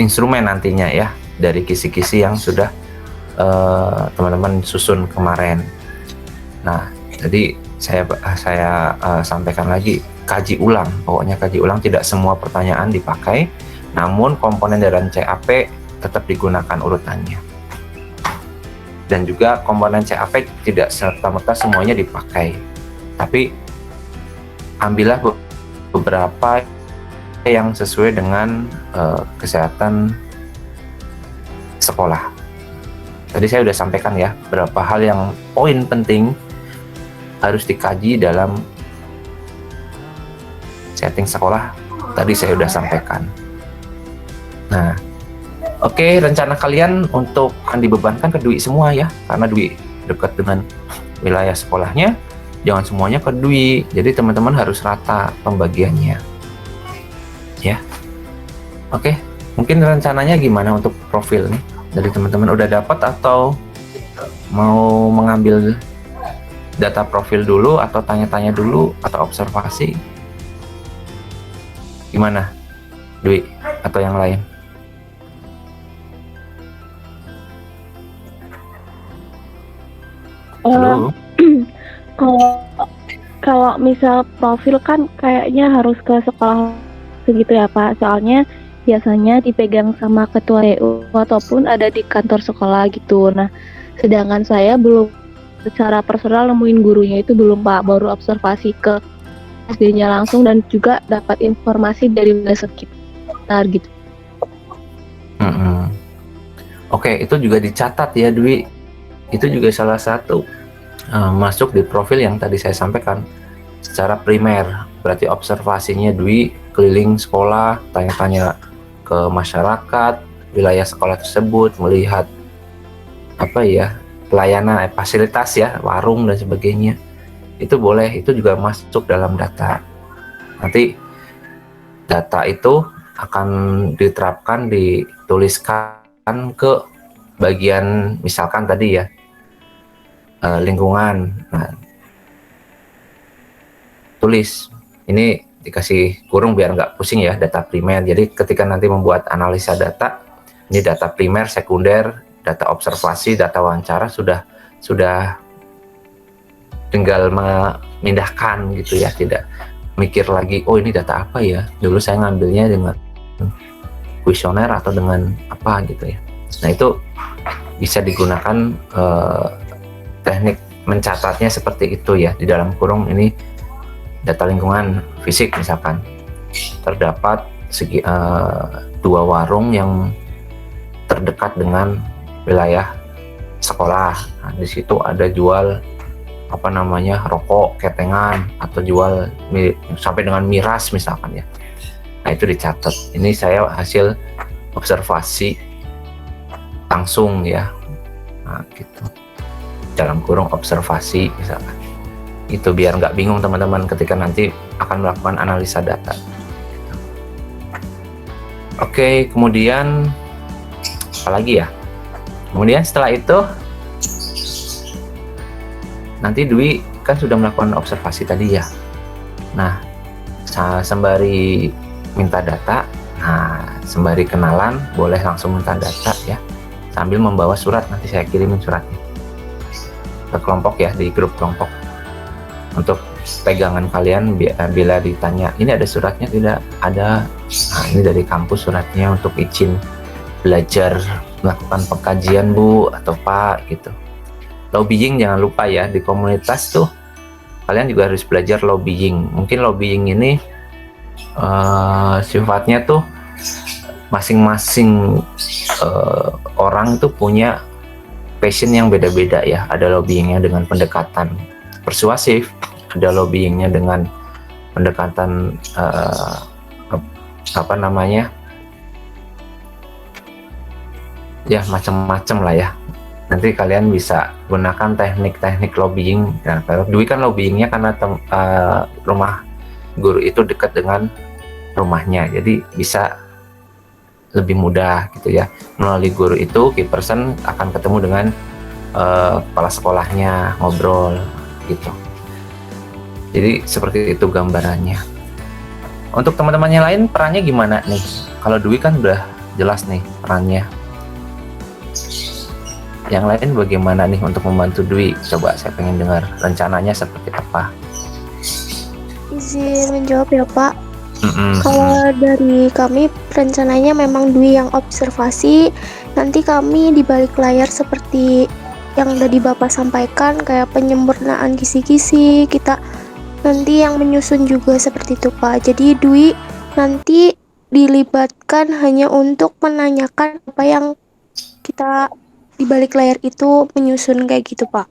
instrumen nantinya ya, dari kisi-kisi yang sudah teman-teman susun kemarin. Nah, jadi saya sampaikan lagi, kaji ulang. Pokoknya kaji ulang, tidak semua pertanyaan dipakai, namun komponen dalam CAP tetap digunakan urutannya. Dan juga komponen CAP tidak serta-merta semuanya dipakai, tapi ambillah beberapa yang sesuai dengan kesehatan sekolah. Tadi saya sudah sampaikan ya, beberapa hal yang poin penting harus dikaji dalam setting sekolah. Tadi saya sudah sampaikan. Nah, oke, rencana kalian untuk akan dibebankan ke Dwi semua ya, karena Dwi dekat dengan wilayah sekolahnya. Jangan semuanya ke Dwi, jadi teman-teman harus rata pembagiannya. Ya, oke. Mungkin rencananya gimana untuk profil nih? Dari teman-teman udah dapat atau mau mengambil data profil dulu, atau tanya-tanya dulu, atau observasi? Gimana, Dwi atau yang lain? Halo? Kalau misal profil kan kayaknya harus ke sekolah segitu ya Pak, soalnya biasanya dipegang sama ketua DU ataupun ada di kantor sekolah gitu. Nah, sedangkan saya belum secara personal nemuin gurunya itu belum Pak, baru observasi ke SD-nya langsung dan juga dapat informasi dari wilayah sekitar gitu. Oke, itu juga dicatat ya Dwi. Itu juga salah satu masuk di profil yang tadi saya sampaikan secara primer. Berarti observasinya Dwi keliling sekolah, tanya-tanya ke masyarakat wilayah sekolah tersebut, melihat apa ya, pelayanan, fasilitas ya, warung dan sebagainya. Itu boleh, itu juga masuk dalam data. Nanti data itu akan diterapkan, dituliskan ke bagian misalkan tadi ya, lingkungan. Nah, tulis ini, dikasih kurung biar nggak pusing ya, data primer. Jadi ketika nanti membuat analisa data, ini data primer, sekunder, data observasi, data wawancara, sudah tinggal memindahkan gitu ya, tidak mikir lagi, oh ini data apa ya, dulu saya ngambilnya dengan kuesioner atau dengan apa gitu ya. Nah, itu bisa digunakan teknik mencatatnya seperti itu ya. Di dalam kurung ini data lingkungan fisik misalkan, terdapat dua warung yang terdekat dengan wilayah sekolah. Nah, di situ ada jual rokok ketengan atau jual sampai dengan miras misalkan ya. Nah, itu dicatat. Ini saya hasil observasi langsung ya. Nah, gitu. Dalam kurung observasi misalkan. Itu biar nggak bingung teman-teman ketika nanti akan melakukan analisa data. Oke, kemudian apa lagi ya? Kemudian setelah itu nanti Dwi kan sudah melakukan observasi tadi ya. Nah, sembari minta data, sembari kenalan boleh langsung minta data ya, sambil membawa surat. Nanti saya kirimin suratnya ke kelompok ya, di grup kelompok, untuk pegangan kalian bila ditanya ini ada suratnya tidak ada. Nah, ini dari kampus suratnya untuk izin belajar melakukan pengkajian Bu atau Pak gitu. Lobbying jangan lupa ya, di komunitas tuh kalian juga harus belajar lobbying. Mungkin lobbying ini sifatnya tuh masing-masing orang tuh punya passion yang beda-beda ya. Ada lobbyingnya dengan pendekatan persuasif, ada lobbyingnya dengan pendekatan ya macam-macam lah ya. Nanti kalian bisa gunakan teknik-teknik lobbying. Nah, kalau Dwi kan lobbyingnya karena rumah guru itu dekat dengan rumahnya, jadi bisa lebih mudah gitu ya. Melalui guru itu, key person akan ketemu dengan kepala sekolahnya, ngobrol gitu. Jadi seperti itu gambarannya. Untuk teman-teman yang lain perannya gimana nih? Kalau Dwi kan udah jelas nih perannya. Yang lain bagaimana nih untuk membantu Dwi? Coba saya pengen dengar rencananya seperti apa. Izin menjawab ya Pak. Kalau dari kami rencananya memang Dwi yang observasi, nanti kami di balik layar seperti yang tadi Bapak sampaikan, kayak penyempurnaan kisi-kisi, kita nanti yang menyusun juga seperti itu Pak. Jadi Dwi nanti dilibatkan hanya untuk menanyakan apa yang kita di balik layar itu menyusun kayak gitu Pak.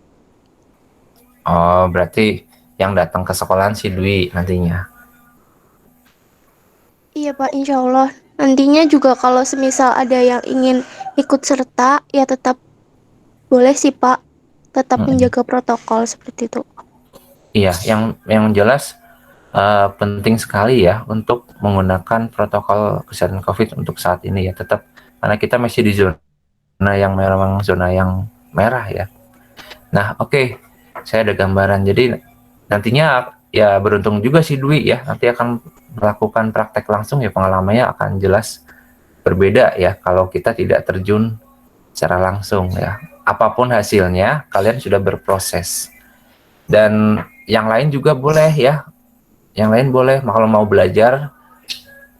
Oh, berarti yang datang ke sekolahan si Dwi nantinya. Iya Pak, insya Allah. Nantinya juga kalau semisal ada yang ingin ikut serta, ya tetap boleh sih Pak. Tetap menjaga protokol seperti itu. Iya, yang jelas penting sekali ya untuk menggunakan protokol kesehatan COVID untuk saat ini ya, tetap karena kita masih di zona yang memang zona yang merah ya. Nah, oke. Saya ada gambaran. Jadi nantinya ya beruntung juga si Dwi ya, nanti akan melakukan praktek langsung ya, pengalamannya akan jelas berbeda ya kalau kita tidak terjun secara langsung ya. Apapun hasilnya, kalian sudah berproses. Dan yang lain juga boleh ya. Yang lain boleh kalau mau belajar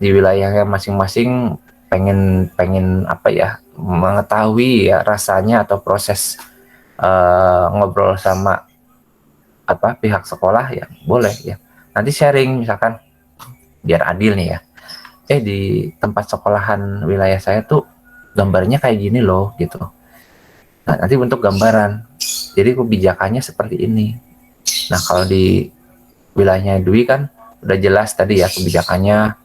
di wilayahnya masing-masing, pengen apa ya, mengetahui ya rasanya atau proses ngobrol sama pihak sekolah ya, boleh ya. Nanti sharing misalkan biar adil nih ya. Di tempat sekolahan wilayah saya tuh gambarnya kayak gini loh gitu. Nah, nanti bentuk gambaran. Jadi kebijakannya seperti ini. Nah, kalau di wilayahnya Dwi kan udah jelas tadi ya kebijakannya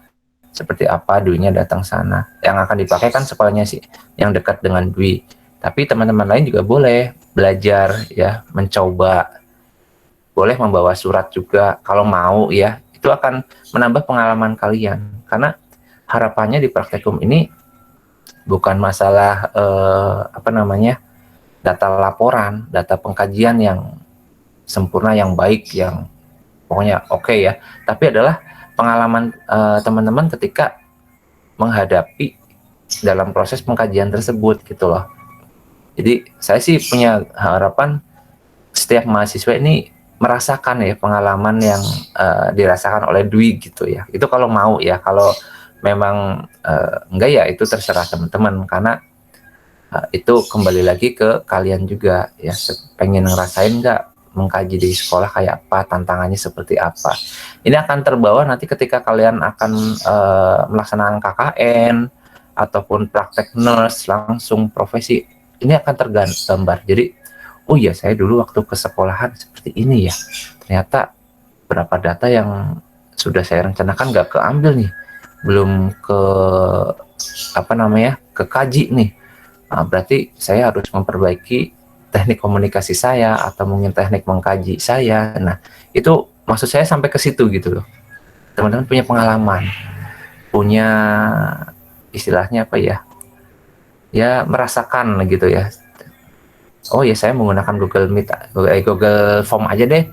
seperti apa, Dwi-nya datang sana. Yang akan dipakai kan sekolahnya sih yang dekat dengan Dwi. Tapi teman-teman lain juga boleh belajar ya, mencoba. Boleh membawa surat juga kalau mau ya. Itu akan menambah pengalaman kalian. Karena harapannya di praktikum ini bukan masalah data laporan, data pengkajian yang sempurna, yang baik, yang pokoknya oke ya. Tapi adalah pengalaman teman-teman ketika menghadapi dalam proses pengkajian tersebut gitu loh. Jadi saya sih punya harapan setiap mahasiswa ini merasakan ya pengalaman yang dirasakan oleh Dwi gitu ya. Itu kalau mau ya. Kalau memang enggak ya itu terserah teman-teman, karena Itu kembali lagi ke kalian juga ya, pengen ngerasain nggak mengkaji di sekolah kayak apa, tantangannya seperti apa. Ini akan terbawa nanti ketika kalian akan melaksanakan KKN ataupun praktek nurse langsung profesi, ini akan tergambar. Jadi oh iya, saya dulu waktu ke sekolahan seperti ini ya, ternyata berapa data yang sudah saya rencanakan nggak keambil nih, belum ke kekaji nih. Berarti saya harus memperbaiki teknik komunikasi saya atau mungkin teknik mengkaji saya. Nah, itu maksud saya sampai ke situ gitu loh. Teman-teman punya pengalaman, punya istilahnya apa ya? Ya merasakan gitu ya. Oh ya, saya menggunakan Google Meet, Google Form aja deh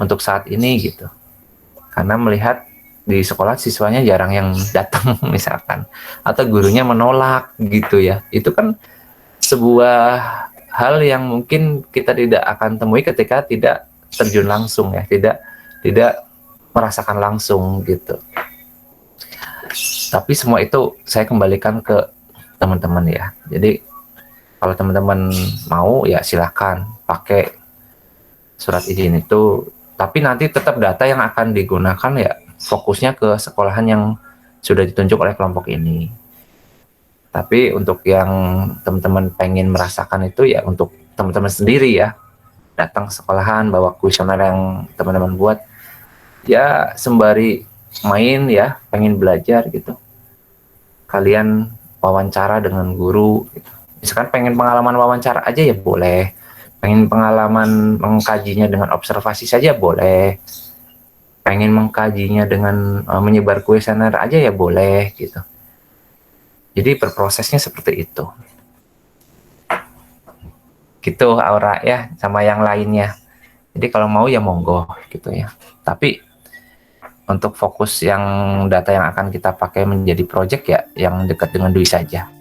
untuk saat ini gitu. Karena melihat di sekolah siswanya jarang yang datang misalkan, atau gurunya menolak gitu ya. Itu kan sebuah hal yang mungkin kita tidak akan temui ketika tidak terjun langsung ya, tidak merasakan langsung gitu. Tapi semua itu saya kembalikan ke teman-teman ya. Jadi kalau teman-teman mau ya silahkan pakai surat izin itu, tapi nanti tetap data yang akan digunakan ya fokusnya ke sekolahan yang sudah ditunjuk oleh kelompok ini. Tapi untuk yang teman-teman pengen merasakan itu ya untuk teman-teman sendiri ya, datang ke sekolahan bawa kuesioner yang teman-teman buat ya, sembari main ya, pengen belajar gitu, kalian wawancara dengan guru gitu. Misalkan pengen pengalaman wawancara aja ya boleh, pengen pengalaman mengkajinya dengan observasi saja boleh, pengen mengkajinya dengan menyebar kuesioner aja ya boleh gitu. Jadi berprosesnya seperti itu. Gitu Aura ya, sama yang lainnya. Jadi kalau mau ya monggo gitu ya. Tapi untuk fokus yang data yang akan kita pakai menjadi project ya yang dekat dengan Dwi saja.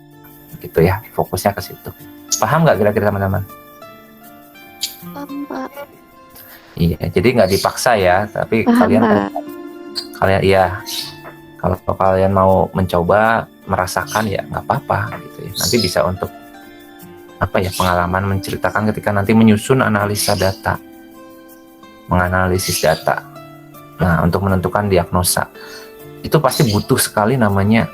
Gitu ya, fokusnya ke situ. Paham nggak kira-kira teman-teman? Paham, Pak. Iya, jadi nggak dipaksa ya, tapi Paham, kalian Pak. iya. Kalau kalian mau mencoba merasakan ya nggak apa-apa gitu ya. Nanti bisa untuk pengalaman menceritakan ketika nanti menyusun analisa data, menganalisis data. Nah, untuk menentukan diagnosa itu pasti butuh sekali namanya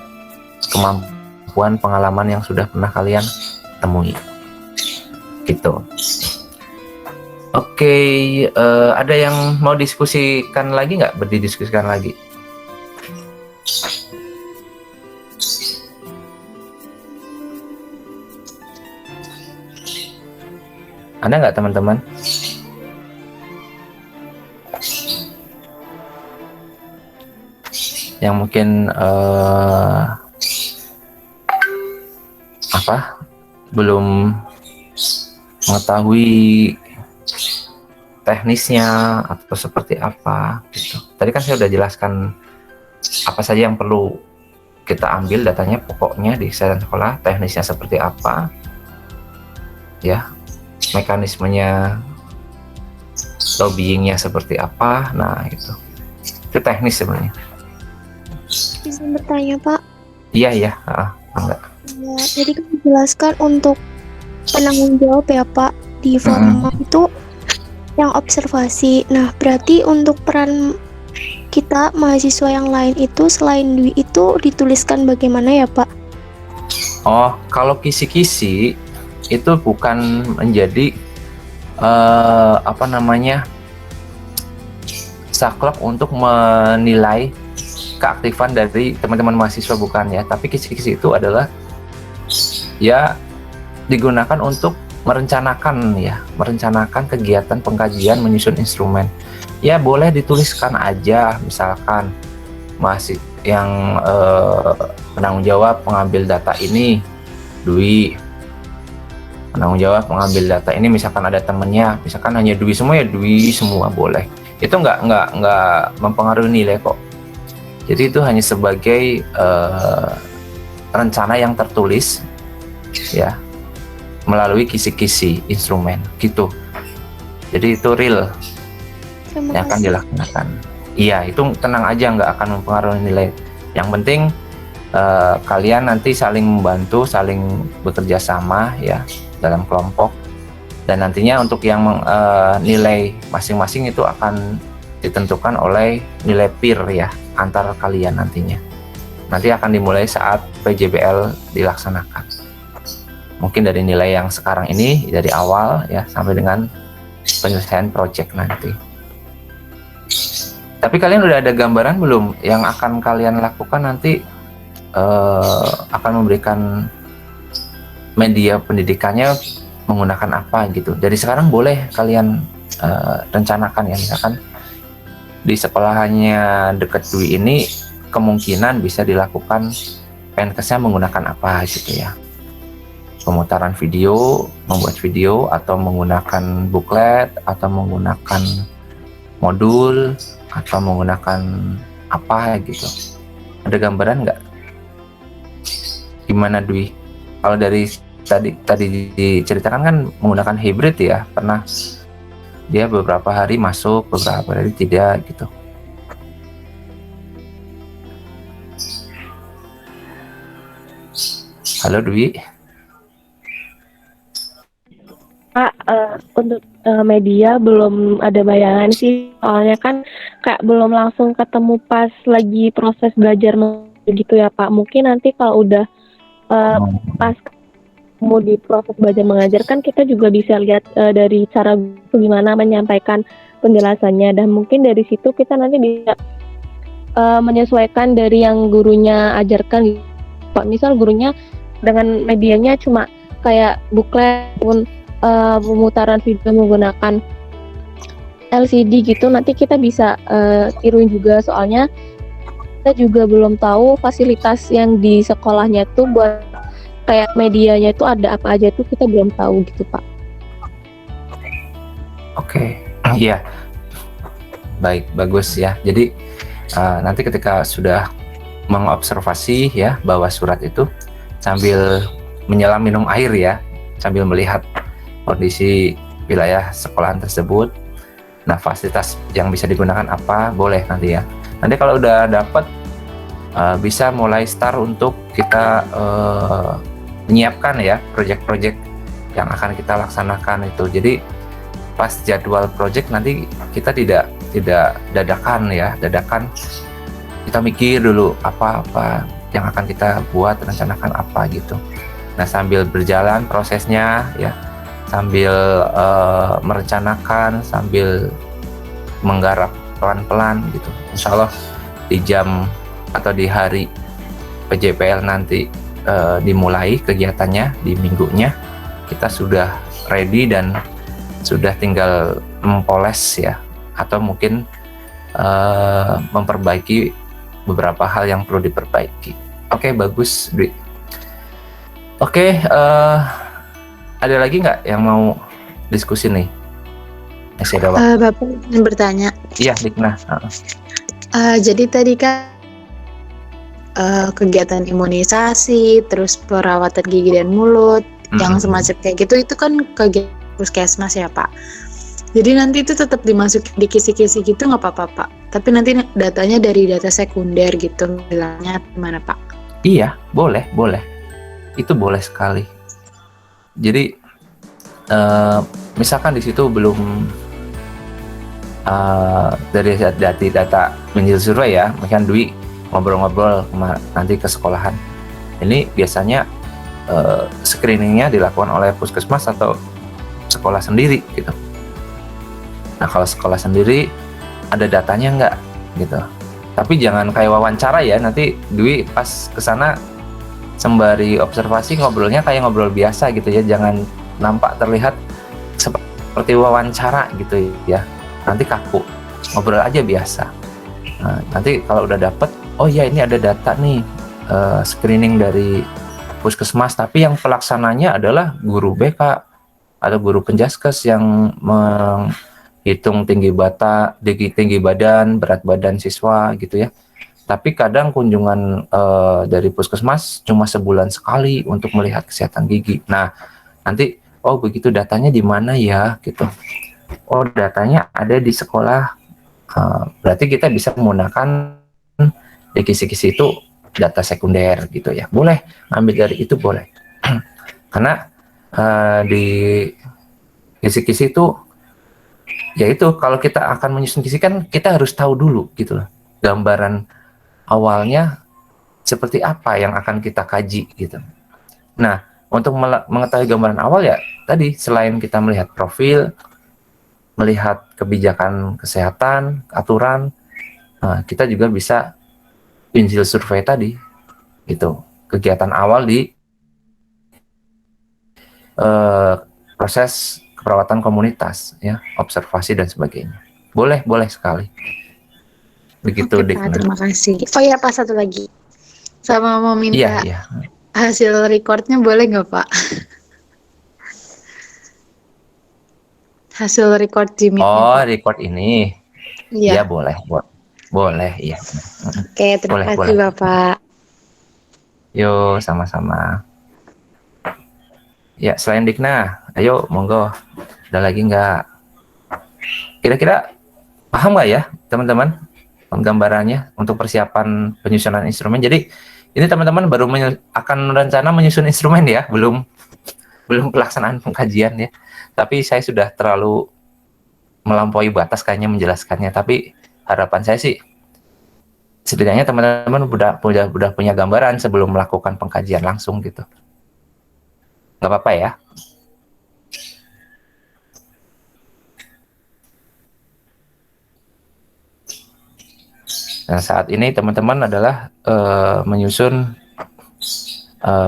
kemampuan pengalaman yang sudah pernah kalian temui gitu. Oke, ada yang mau diskusikan lagi nggak? Berdiskusikan lagi? Ada nggak teman-teman? Yang mungkin belum mengetahui teknisnya atau seperti apa gitu. Tadi kan saya udah jelaskan apa saja yang perlu kita ambil datanya, pokoknya di kesehatan sekolah, teknisnya seperti apa ya, mekanismenya, lobbyingnya seperti apa. Nah itu teknis sebenarnya. Bisa bertanya, Pak? Iya enggak. Ya, jadi kan dijelaskan untuk penanggung jawab ya, Pak, di formal itu yang observasi. Nah, berarti untuk peran kita mahasiswa yang lain itu selain Dwi itu dituliskan bagaimana ya, Pak? Oh, kalau kisi-kisi itu bukan menjadi saklek untuk menilai keaktifan dari teman-teman mahasiswa, bukan ya. Tapi kisi-kisi itu adalah ya digunakan untuk merencanakan kegiatan pengkajian, menyusun instrumen. Ya boleh dituliskan aja, misalkan masih yang penanggung jawab mengambil data ini Dwi, penanggung jawab mengambil data ini misalkan ada temennya, misalkan hanya Dwi semua ya Dwi semua boleh. Itu nggak mempengaruhi nilai kok. Jadi itu hanya sebagai rencana yang tertulis ya melalui kisi-kisi instrumen gitu. Jadi itu real yang akan dilaksanakan. Iya, itu tenang aja, nggak akan mempengaruhi nilai. Yang penting kalian nanti saling membantu, saling bekerja sama ya dalam kelompok, dan nantinya untuk yang nilai masing-masing itu akan ditentukan oleh nilai peer ya antar kalian nantinya. Nanti akan dimulai saat PJBL dilaksanakan. Mungkin dari nilai yang sekarang ini dari awal ya sampai dengan penyelesaian project nanti. Tapi kalian udah ada gambaran belum yang akan kalian lakukan nanti, akan memberikan media pendidikannya menggunakan apa gitu. Dari sekarang boleh kalian rencanakan ya, misalkan di sekolahannya dekat Dwi ini kemungkinan bisa dilakukan Penkesnya menggunakan apa gitu ya. Pemutaran video, membuat video, atau menggunakan booklet, atau menggunakan modul, atau menggunakan apa gitu. Ada gambaran nggak? Gimana Dwi? Kalau dari tadi diceritakan kan menggunakan hybrid ya, pernah dia beberapa hari masuk, beberapa hari tidak gitu. Halo Dwi. Pak, untuk media belum ada bayangan sih, soalnya kan kayak belum langsung ketemu pas lagi proses belajar gitu ya Pak. Mungkin nanti kalau udah pas mau di proses belajar mengajar kan kita juga bisa lihat dari cara gimana menyampaikan penjelasannya, dan mungkin dari situ kita nanti bisa menyesuaikan dari yang gurunya ajarkan gitu. Pak, misal gurunya dengan medianya cuma kayak booklet pun pemutaran video menggunakan LCD gitu, nanti kita bisa tiruin juga, soalnya kita juga belum tahu fasilitas yang di sekolahnya tuh buat kayak medianya itu ada apa aja tuh kita belum tahu gitu Pak. Oke, iya, baik, bagus ya. Jadi nanti ketika sudah mengobservasi ya bahwa surat itu, sambil menyelam minum air ya, sambil melihat kondisi wilayah sekolahan tersebut. Nah, fasilitas yang bisa digunakan apa, boleh nanti ya. Nanti kalau udah dapat, bisa mulai start untuk kita menyiapkan ya project-project yang akan kita laksanakan itu. Jadi pas jadwal project nanti kita tidak dadakan ya, kita mikir dulu apa yang akan kita buat, rencanakan apa gitu. Nah, sambil berjalan prosesnya ya, sambil merencanakan, sambil menggarap pelan-pelan gitu. Insya Allah di jam atau di hari PJPL nanti dimulai kegiatannya di minggunya, kita sudah ready dan sudah tinggal mempoles ya, atau mungkin memperbaiki beberapa hal yang perlu diperbaiki. Oke, bagus Dwi. Oke, ada lagi nggak yang mau diskusi nih? Masih ada waktu. Bapak ingin bertanya. Iya, Dikna. Jadi tadi kan kegiatan imunisasi, terus perawatan gigi dan mulut, yang semacam kayak gitu, itu kan kegiatan puskesmas ya Pak. Jadi nanti itu tetap dimasukin di kisi-kisi gitu nggak apa-apa Pak? Tapi nanti datanya dari data sekunder gitu, bilangnya gimana Pak? Iya, boleh. Itu boleh sekali. Jadi misalkan di situ belum dari data menjadi survei ya, misalkan Dwi ngobrol-ngobrol nanti ke sekolahan. Ini biasanya screeningnya dilakukan oleh puskesmas atau sekolah sendiri gitu. Nah, kalau sekolah sendiri ada datanya nggak gitu. Tapi jangan kayak wawancara ya, nanti Dwi pas kesana sembari observasi ngobrolnya kayak ngobrol biasa gitu ya, jangan nampak terlihat seperti wawancara gitu ya, nanti kaku, ngobrol aja biasa. Nah, nanti kalau udah dapet, oh ya ini ada data nih, screening dari puskesmas, tapi yang pelaksananya adalah guru BK atau guru penjaskes yang menghitung tinggi badan, berat badan siswa gitu ya. Tapi kadang kunjungan dari puskesmas cuma sebulan sekali untuk melihat kesehatan gigi. Nah, nanti oh begitu, datanya di mana ya gitu. Oh, datanya ada di sekolah. Berarti kita bisa menggunakan di kisi-kisi itu data sekunder gitu ya. Boleh ambil dari itu boleh. Karena di kisi-kisi itu ya itu kalau kita akan menyusun kisi kan kita harus tahu dulu gitu loh. Gambaran awalnya seperti apa yang akan kita kaji gitu. Nah, untuk mengetahui gambaran awal ya tadi selain kita melihat profil, melihat kebijakan kesehatan, aturan, kita juga bisa injil survei tadi gitu. Kegiatan awal di proses keperawatan komunitas ya, observasi dan sebagainya. Boleh sekali. Begitu, Oke, Dik. Pak, terima kasih. Oh ya, Pak, satu lagi. Sama mau minta Iya. hasil recordnya boleh nggak, Pak? Hasil record Gmail-nya, Oh, Pak. record ini. Iya. Iya, boleh. Boleh, iya. Oke, terima kasih, Bapak. Yo, sama-sama. Ya, selain Dikna, ayo monggo. Ada lagi nggak? Kira-kira paham nggak ya, teman-teman? Penggambarannya untuk persiapan penyusunan instrumen. Jadi, ini teman-teman baru akan rencana menyusun instrumen ya, belum pelaksanaan pengkajian ya. Tapi saya sudah terlalu melampaui batas kayaknya menjelaskannya. Tapi harapan saya sih setidaknya teman-teman udah punya gambaran sebelum melakukan pengkajian langsung gitu. Nggak apa-apa ya. Nah, saat ini teman-teman adalah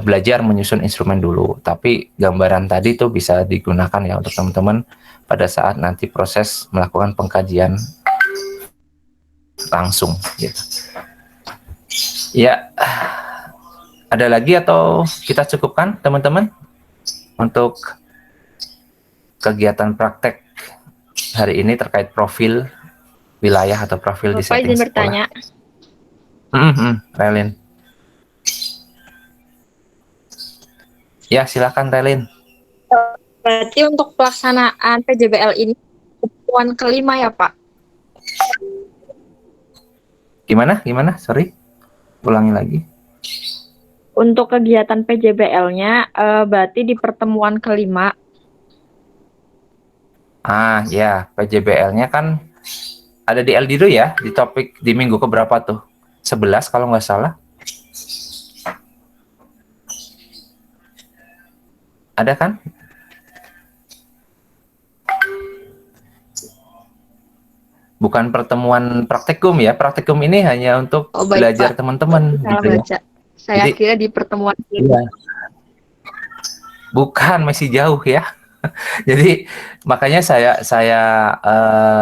belajar menyusun instrumen dulu. Tapi gambaran tadi itu bisa digunakan ya untuk teman-teman pada saat nanti proses melakukan pengkajian langsung gitu. Ya, ada lagi atau kita cukupkan teman-teman untuk kegiatan praktek hari ini terkait profil wilayah atau profil di setting izin sekolah? bertanya. Relin. Ya, silakan Relin. Berarti untuk pelaksanaan PJBL ini pertemuan kelima ya, Pak? Gimana? Sorry. Ulangi lagi. Untuk kegiatan PJBL-nya berarti di pertemuan kelima. Ya, PJBL-nya kan ada di Eldido ya, di topik di minggu keberapa tuh? 11 kalau nggak salah. Ada kan? Bukan pertemuan praktikum ya. Praktikum ini hanya untuk belajar teman-teman gitu ya. Baca. Saya kira di pertemuan kelima. Iya. Bukan, masih jauh ya. Jadi makanya saya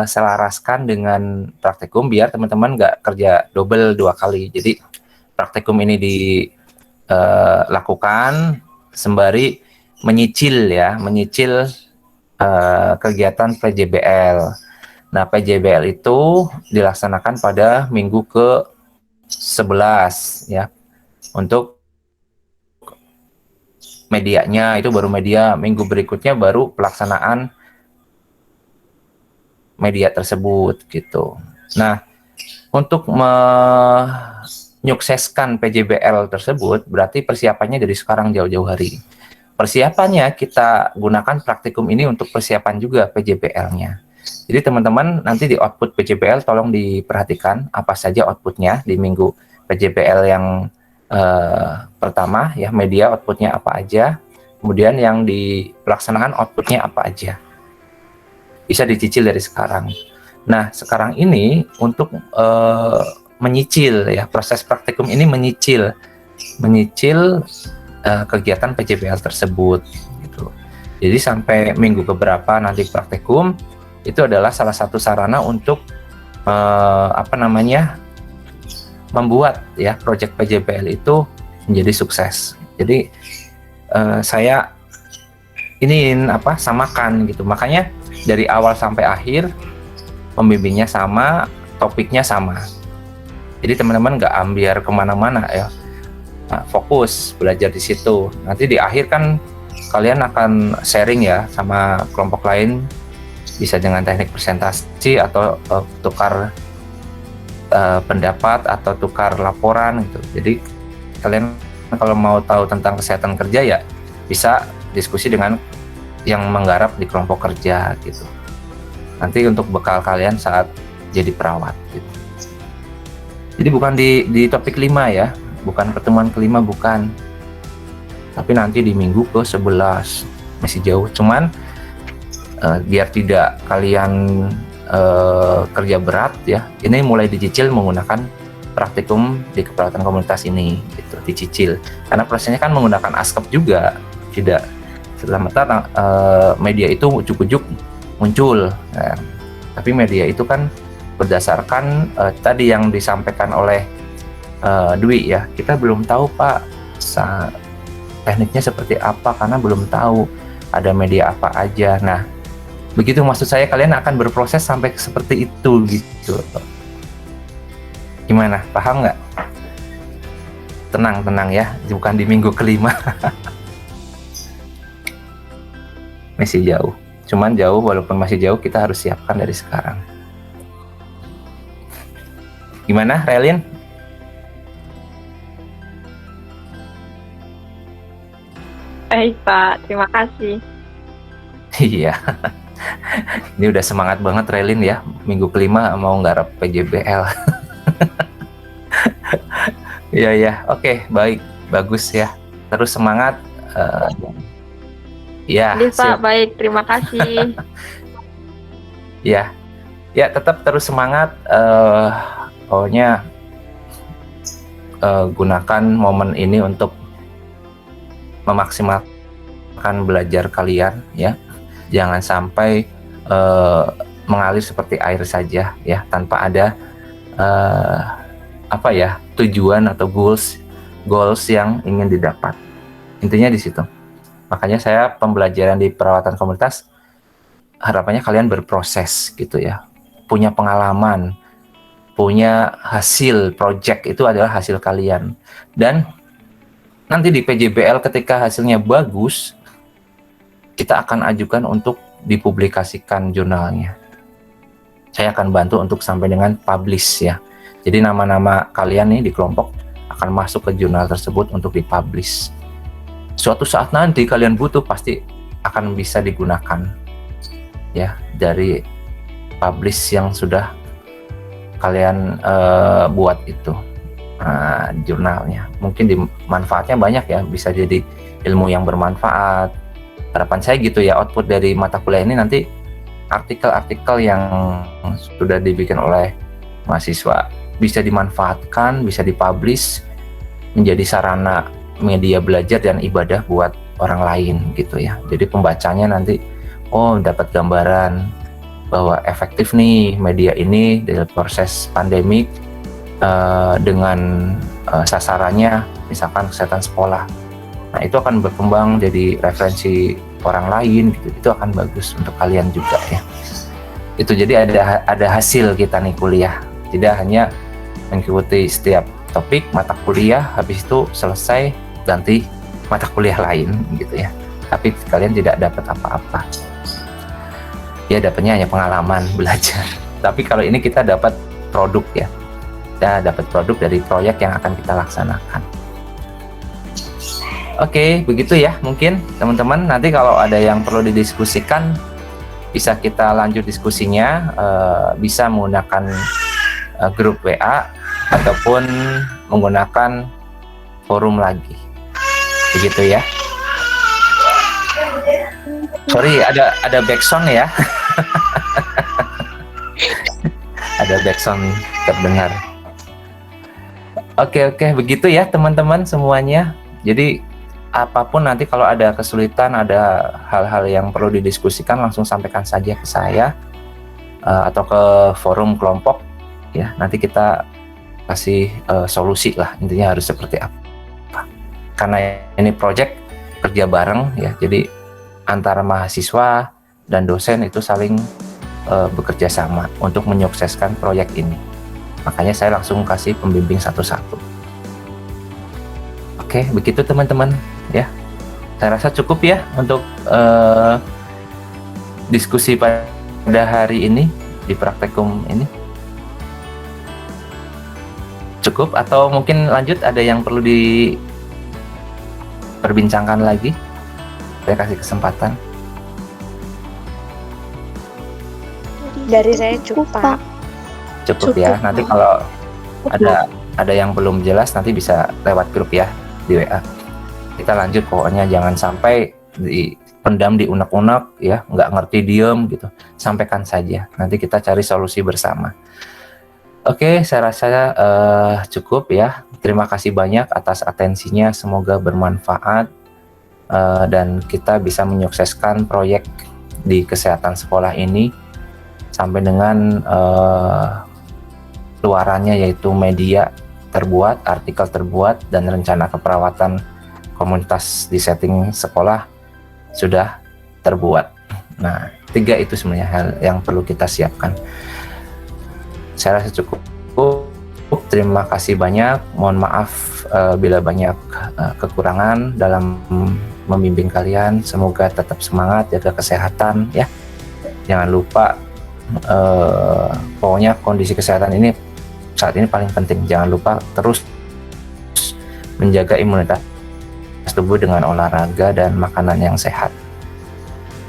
selaraskan dengan praktikum biar teman-teman nggak kerja double 2 kali. Jadi praktikum ini dilakukan sembari menyicil kegiatan PJBL. Nah, PJBL itu dilaksanakan pada minggu ke-11 ya. Untuk medianya itu baru media, minggu berikutnya baru pelaksanaan media tersebut gitu. Nah, untuk menyukseskan PJBL tersebut berarti persiapannya dari sekarang jauh-jauh hari. Persiapannya kita gunakan praktikum ini untuk persiapan juga PJBL-nya. Jadi teman-teman nanti di output PJBL tolong diperhatikan apa saja outputnya di minggu PJBL yang pertama ya, media outputnya apa aja, kemudian yang dilaksanakan outputnya apa aja. Bisa dicicil dari sekarang. Nah, sekarang ini untuk menyicil ya, proses praktikum ini menyicil kegiatan PJBL tersebut gitu. Jadi sampai minggu keberapa nanti praktikum itu adalah salah satu sarana untuk membuat ya proyek PJBL itu menjadi sukses. Jadi saya ingin samakan gitu. Makanya dari awal sampai akhir pembimbingnya sama, topiknya sama. Jadi teman-teman nggak ambiar kemana-mana ya. Nah, fokus belajar di situ. Nanti di akhir kan kalian akan sharing ya sama kelompok lain, bisa dengan teknik presentasi atau tukar pendapat atau tukar laporan gitu. Jadi kalian kalau mau tahu tentang kesehatan kerja ya bisa diskusi dengan yang menggarap di kelompok kerja gitu. Nanti untuk bekal kalian saat jadi perawat gitu. Jadi bukan di topik 5 ya, bukan pertemuan kelima, bukan. Tapi nanti di minggu ke-11, masih jauh. Cuman biar tidak kalian kerja berat ya, ini mulai dicicil menggunakan praktikum di keperawatan komunitas ini gitu, dicicil. Karena prosesnya kan menggunakan ASKEP juga, tidak serta-merta media itu ujuk-ujuk muncul. Nah, tapi media itu kan berdasarkan tadi yang disampaikan oleh Dwi ya, kita belum tahu Pak tekniknya seperti apa karena belum tahu ada media apa aja. Nah, begitu maksud saya, kalian akan berproses sampai seperti itu gitu. Gimana, paham nggak? Tenang ya, bukan di minggu kelima. Masih jauh, cuman jauh, walaupun masih jauh kita harus siapkan dari sekarang. Gimana, Relin? Baik Pak, terima kasih. Iya, ini udah semangat banget Relin ya, minggu kelima mau nggarap PJBL. Iya, oke, baik, bagus ya, terus semangat. Ya, Jadi Pak, baik, terima kasih. Ya, tetap terus semangat. Pokoknya gunakan momen ini untuk memaksimalkan belajar kalian ya. Jangan sampai mengalir seperti air saja ya, tanpa ada tujuan atau goals yang ingin didapat. Intinya di situ. Makanya saya pembelajaran di perawatan komunitas harapannya kalian berproses gitu ya, punya pengalaman, punya hasil project, itu adalah hasil kalian. Dan nanti di PJBL ketika hasilnya bagus, kita akan ajukan untuk dipublikasikan jurnalnya. Saya akan bantu untuk sampai dengan publish ya. Jadi nama-nama kalian nih di kelompok akan masuk ke jurnal tersebut untuk dipublish. Suatu saat nanti kalian butuh, pasti akan bisa digunakan ya dari publish yang sudah kalian buat itu. Jurnalnya mungkin manfaatnya banyak ya, bisa jadi ilmu yang bermanfaat. Harapan saya gitu ya, output dari mata kuliah ini nanti artikel-artikel yang sudah dibikin oleh mahasiswa bisa dimanfaatkan, bisa dipublish menjadi sarana media belajar dan ibadah buat orang lain gitu ya. Jadi pembacanya nanti dapat gambaran bahwa efektif nih media ini dalam proses pandemik dengan sasarannya misalkan kesehatan sekolah. Nah, itu akan berkembang jadi referensi orang lain gitu. Itu akan bagus untuk kalian juga ya. Itu jadi ada hasil kita nih kuliah. Tidak hanya mengikuti setiap topik mata kuliah, habis itu selesai ganti mata kuliah lain gitu ya. Tapi kalian tidak dapat apa-apa. Ya dapatnya hanya pengalaman belajar. Tapi kalau ini kita dapat produk ya. Kita dapat produk dari proyek yang akan kita laksanakan. Oke, begitu ya mungkin teman-teman. Nanti kalau ada yang perlu didiskusikan, bisa kita lanjut diskusinya. Bisa menggunakan grup WA ataupun menggunakan forum lagi. Begitu ya. Sorry, ada backsound ya. Ada backsound terdengar. Oke, begitu ya teman-teman semuanya. Jadi apapun nanti kalau ada kesulitan, ada hal-hal yang perlu didiskusikan, langsung sampaikan saja ke saya atau ke forum kelompok ya. Nanti kita kasih solusi lah, intinya harus seperti apa. Karena ini project kerja bareng ya, jadi antara mahasiswa dan dosen itu saling bekerja sama untuk menyukseskan proyek ini. Makanya saya langsung kasih pembimbing satu-satu. Oke, begitu teman-teman ya. Saya rasa cukup ya untuk diskusi pada hari ini di praktikum ini. cukup atau mungkin lanjut ada yang perlu diperbincangkan lagi? Saya kasih kesempatan. Dari saya cukup, Pak. Cukup ya. Nanti kalau ada yang belum jelas nanti bisa lewat grup ya di WA. Kita lanjut, pokoknya jangan sampai dipendam di unek-unek ya, nggak ngerti diem gitu. Sampaikan saja. Nanti kita cari solusi bersama. Oke, saya rasa cukup ya. Terima kasih banyak atas atensinya. Semoga bermanfaat dan kita bisa menyukseskan proyek di kesehatan sekolah ini sampai dengan luarannya, yaitu media terbuat, artikel terbuat, dan rencana keperawatan komunitas di setting sekolah sudah terbuat. Nah, 3 itu sebenarnya hal yang perlu kita siapkan. Saya rasa cukup. Terima kasih banyak. Mohon maaf bila banyak kekurangan dalam membimbing kalian. Semoga tetap semangat, jaga kesehatan ya. Jangan lupa, pokoknya kondisi kesehatan ini saat ini paling penting. Jangan lupa terus menjaga imunitas tubuh dengan olahraga dan makanan yang sehat.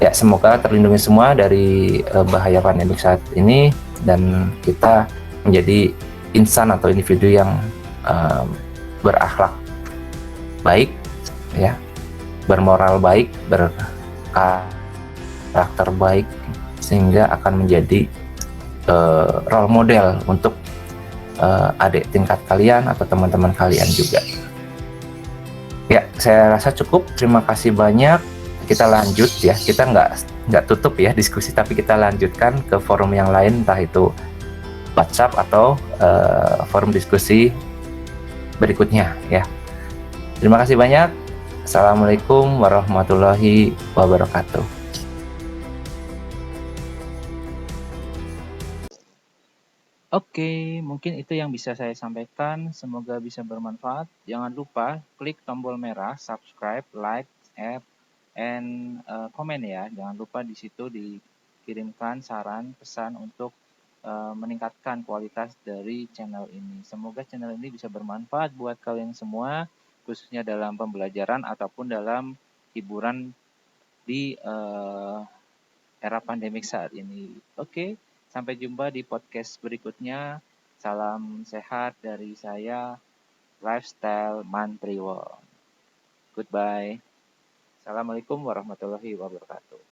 Ya, semoga terlindungi semua dari bahaya pandemik saat ini dan kita menjadi insan atau individu yang berakhlak baik ya, bermoral baik, berkarakter baik, sehingga akan menjadi role model untuk adik tingkat kalian atau teman-teman kalian juga. Ya, saya rasa cukup. Terima kasih banyak. Kita lanjut ya. Kita nggak tutup ya diskusi, tapi kita lanjutkan ke forum yang lain, entah itu WhatsApp atau forum diskusi berikutnya ya. Terima kasih banyak. Assalamualaikum warahmatullahi wabarakatuh. Oke, mungkin itu yang bisa saya sampaikan. Semoga bisa bermanfaat. Jangan lupa klik tombol merah, subscribe, like, and komen ya. Jangan lupa di situ dikirimkan saran, pesan untuk meningkatkan kualitas dari channel ini. Semoga channel ini bisa bermanfaat buat kalian semua, khususnya dalam pembelajaran ataupun dalam hiburan di era pandemik saat ini. Oke, sampai jumpa di podcast berikutnya. Salam sehat dari saya, Lifestyle Mantriwon. Goodbye. Assalamualaikum warahmatullahi wabarakatuh.